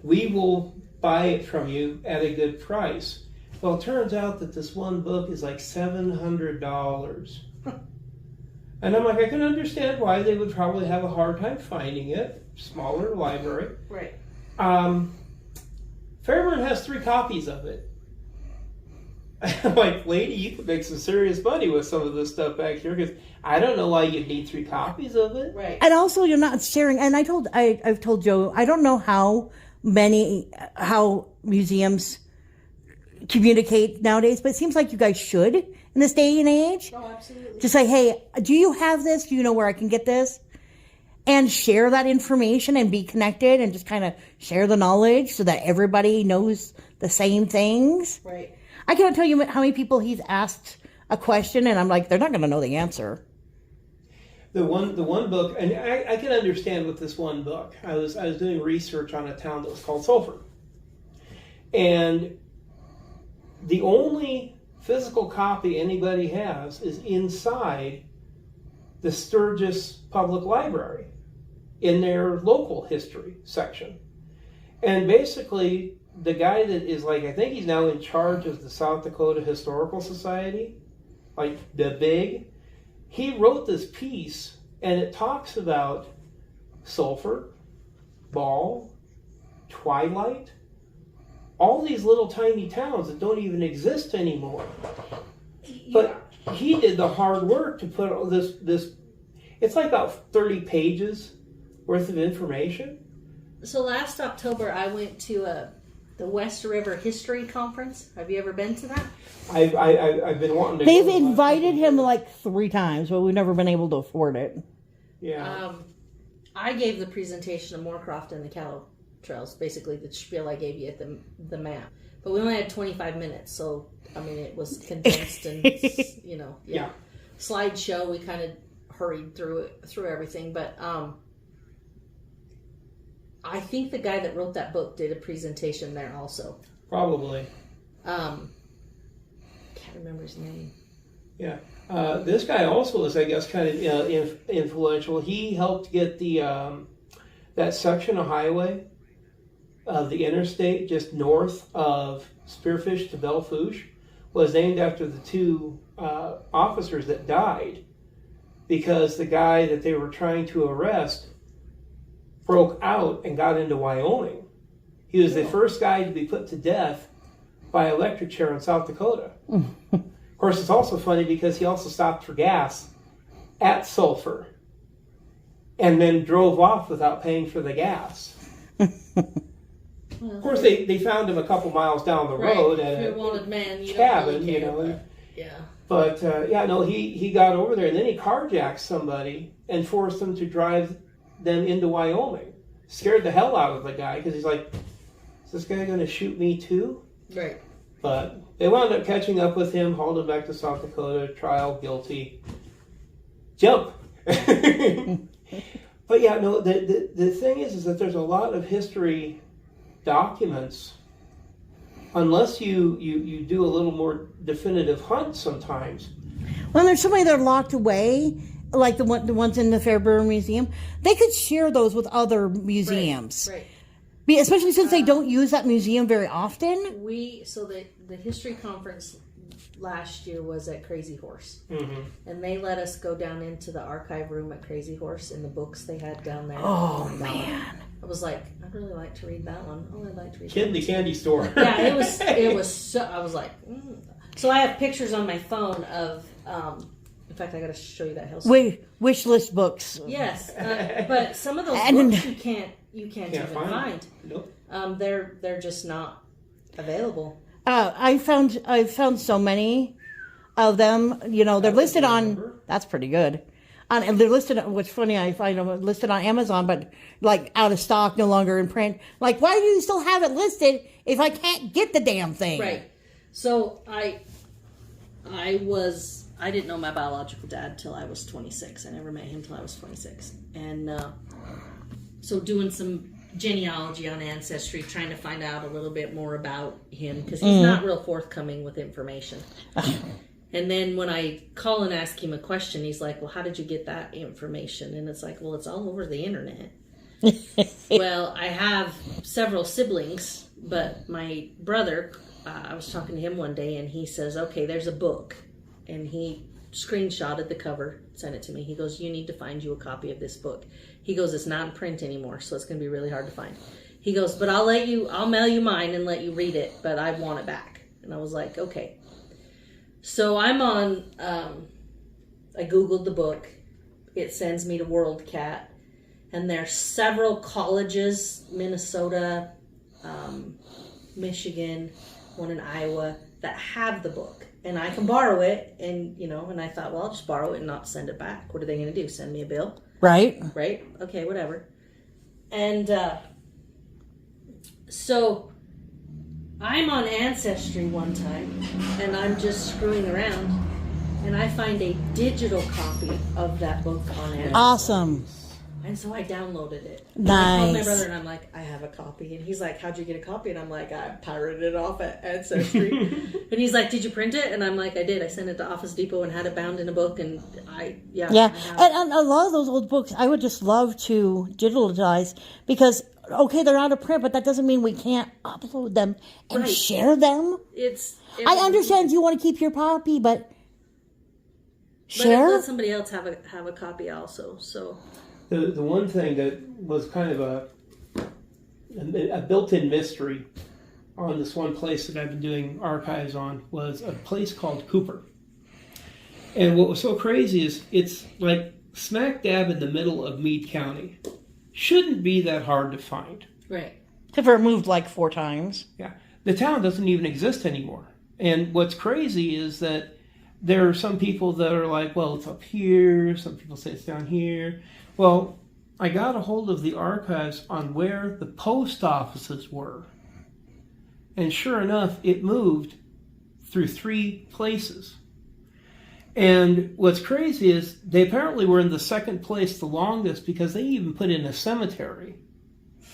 we will buy it from you at a good price. Well, it turns out that this one book is like $700. And I'm like, I can understand why they would probably have a hard time finding it. Smaller library. Right. Fairburn has 3 copies of it. I'm like, lady, you could make some serious money with some of this stuff back here, because I don't know why you'd need 3 copies of it. Right. And also, you're not sharing. And I've told Joe, I don't know how museums communicate nowadays, but it seems like you guys should in this day and age. Oh, absolutely. Just say, hey, do you have this? Do you know where I can get this? And share that information and be connected and just kind of share the knowledge so that everybody knows the same things. Right. I can't tell you how many people he's asked a question and I'm like, they're not going to know the answer. The one book, and I can understand with this one book. I was doing research on a town that was called Sulphur, and the only physical copy anybody has is inside the Sturgis Public Library in their local history section. And basically, the guy that is I think he's now in charge of the South Dakota Historical Society, he wrote this piece, and it talks about Sulphur, Ball, Twilight, all these little tiny towns that don't even exist anymore. But he did the hard work to put all this. It's like about 30 pages worth of information. So last October, I went to the West River History Conference. Have you ever been to that? I've been wanting to. They've invited him 3 times, but we've never been able to afford it. Yeah. I gave the presentation of Moorcroft and the cattle trails, basically the spiel I gave you at the map. But we only had 25 minutes, so I mean it was condensed and Yeah. Slideshow. We kind of hurried through everything, but I think the guy that wrote that book did a presentation there also. Probably. Can't remember his name. Yeah. This guy also is, I guess, kind of influential. He helped get the that section of highway of the interstate just north of Spearfish to Belle Fourche was named after the 2 officers that died because the guy that they were trying to arrest broke out and got into Wyoming. He was the first guy to be put to death by electric chair in South Dakota. Of course, it's also funny because he also stopped for gas at Sulphur and then drove off without paying for the gas. Of course, they found him a couple miles down the road at a wanted man, cabin, really care, Yeah. But he got over there and then he carjacked somebody and forced them to drive them into Wyoming. Scared the hell out of the guy because he's like, is this guy going to shoot me too? Right. But they wound up catching up with him, hauled him back to South Dakota, trial, guilty, jump. But yeah, no, the thing is that there's a lot of history documents, unless you do a little more definitive hunt sometimes. Well, there's so many that are locked away, like the ones in the Fairburn Museum. They could share those with other museums. Right. Especially since they don't use that museum very often. The history conference last year was at Crazy Horse, and they let us go down into the archive room at Crazy Horse and the books they had down there. Oh man! I was like, I'd really like to read that one. Oh, I'd like to read Kid in the Candy Store. Yeah, it was so. I was like, So I have pictures on my phone of fact, I got to show you that house. Wish list books. Yes, but some of those And- books you can't even find. Nope. They're just not available. I've found so many of them. You know, they're listed on. That's pretty good. And they're listed. What's funny, I find them listed on Amazon, but like out of stock, no longer in print. Like, why do you still have it listed if I can't get the damn thing? Right. So I didn't know my biological dad till I was 26. I never met him till I was 26, and so doing some genealogy on Ancestry, trying to find out a little bit more about him because he's not real forthcoming with information. And then when I call and ask him a question, he's like, well, how did you get that information? And it's like, well, it's all over the internet. Well, I have several siblings, but my brother, I was talking to him one day and he says, okay, there's a book. And he screenshotted the cover, sent it to me. He goes, you need to find you a copy of this book. He goes, it's not in print anymore, so it's going to be really hard to find. He goes, but I'll mail you mine and let you read it, but I want it back. And I was like, okay. So I'm on, I Googled the book. It sends me to WorldCat. And there's several colleges, Minnesota, Michigan, one in Iowa, that have the book. And I can borrow it. And, and I thought, well, I'll just borrow it and not send it back. What are they going to do? Send me a bill? Right. Right? Okay, whatever. And so I'm on Ancestry one time, and I'm just screwing around, and I find a digital copy of that book on Ancestry. Awesome. And so I downloaded it. Nice. I called my brother, and I'm like, I have a copy. And he's like, how'd you get a copy? And I'm like, I pirated it off at Ancestry. And he's like, did you print it? And I'm like, I did. I sent it to Office Depot and had it bound in a book. And Yeah. I have. And a lot of those old books, I would just love to digitalize because, okay, they're out of print, but that doesn't mean we can't upload them and Right. share them. I understand you want to keep your copy, but share? Let somebody else have a copy also. So The one thing that was kind of a built-in mystery on this one place that I've been doing archives on was a place called Cooper. And what was so crazy is it's like smack dab in the middle of Meade County. Shouldn't be that hard to find. right. Except for it moved like 4 times. Yeah. The town doesn't even exist anymore. And what's crazy is that there are some people that are like, well, it's up here. Some people say it's down here. Well, I got a hold of the archives on where the post offices were. And sure enough, it moved through 3 places. And what's crazy is they apparently were in the second place the longest because they even put in a cemetery.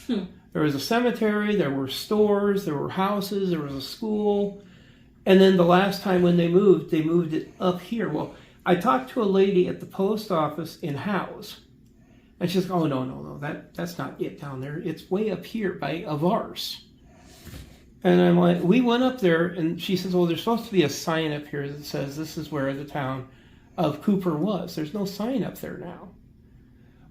There was a cemetery, there were stores, there were houses, there was a school. And then the last time when they moved it up here. Well, I talked to a lady at the post office in Howes. And she's like, oh, no, that's not it down there. It's way up here by Avars. And I'm like, we went up there, and she says, well, there's supposed to be a sign up here that says this is where the town of Cooper was. There's no sign up there now.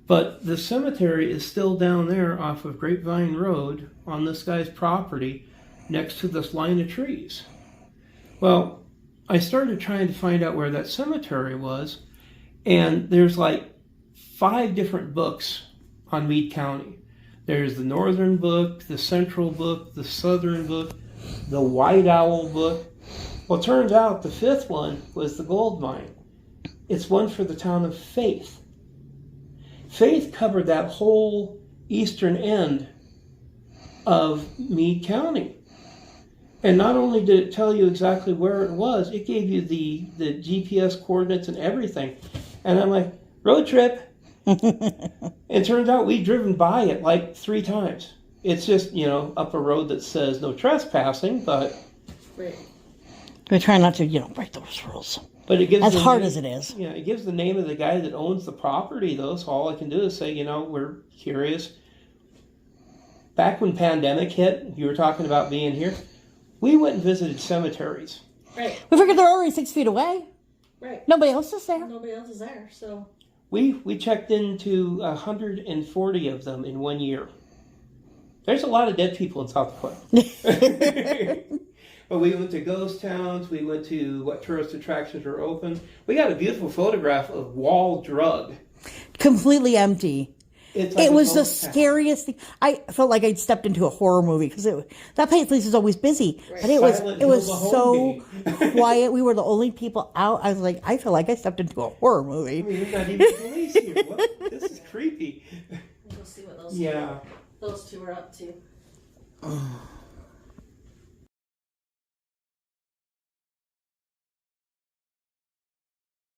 But the cemetery is still down there off of Grapevine Road on this guy's property next to this line of trees. Well, I started trying to find out where that cemetery was, and there's like 5 different books on Meade County. There's the Northern book, the Central book, the Southern book, the White Owl book. Well, it turns out the 5th one was the gold mine. It's one for the town of Faith. Faith covered that whole eastern end of Meade County. And not only did it tell you exactly where it was, it gave you the GPS coordinates and everything. And I'm like, road trip. It turns out we'd driven by it like 3 times. It's just, up a road that says no trespassing, but... Right. We try not to, break those rules. But it gives as hard as it is. Yeah, it gives the name of the guy that owns the property, though, so all I can do is say, we're curious. Back when pandemic hit, you were talking about being here, we went and visited cemeteries. Right. We figured they're already 6 feet away. Right. Nobody else is there. Nobody else is there, so... We checked into 140 of them in 1 year. There's a lot of dead people in South Dakota. But we went to ghost towns. We went to what tourist attractions are open. We got a beautiful photograph of Wall Drug. Completely empty. It's like It a was the ghost town. scariest thing. I felt like I'd stepped into a horror movie because that place is always busy, but it was Silent so Hill, the home quiet. We were the only people out. I was like, I feel like I stepped into a horror I movie. mean, there's not even police here. What? This is creepy. We'll see what Yeah. those two are up to.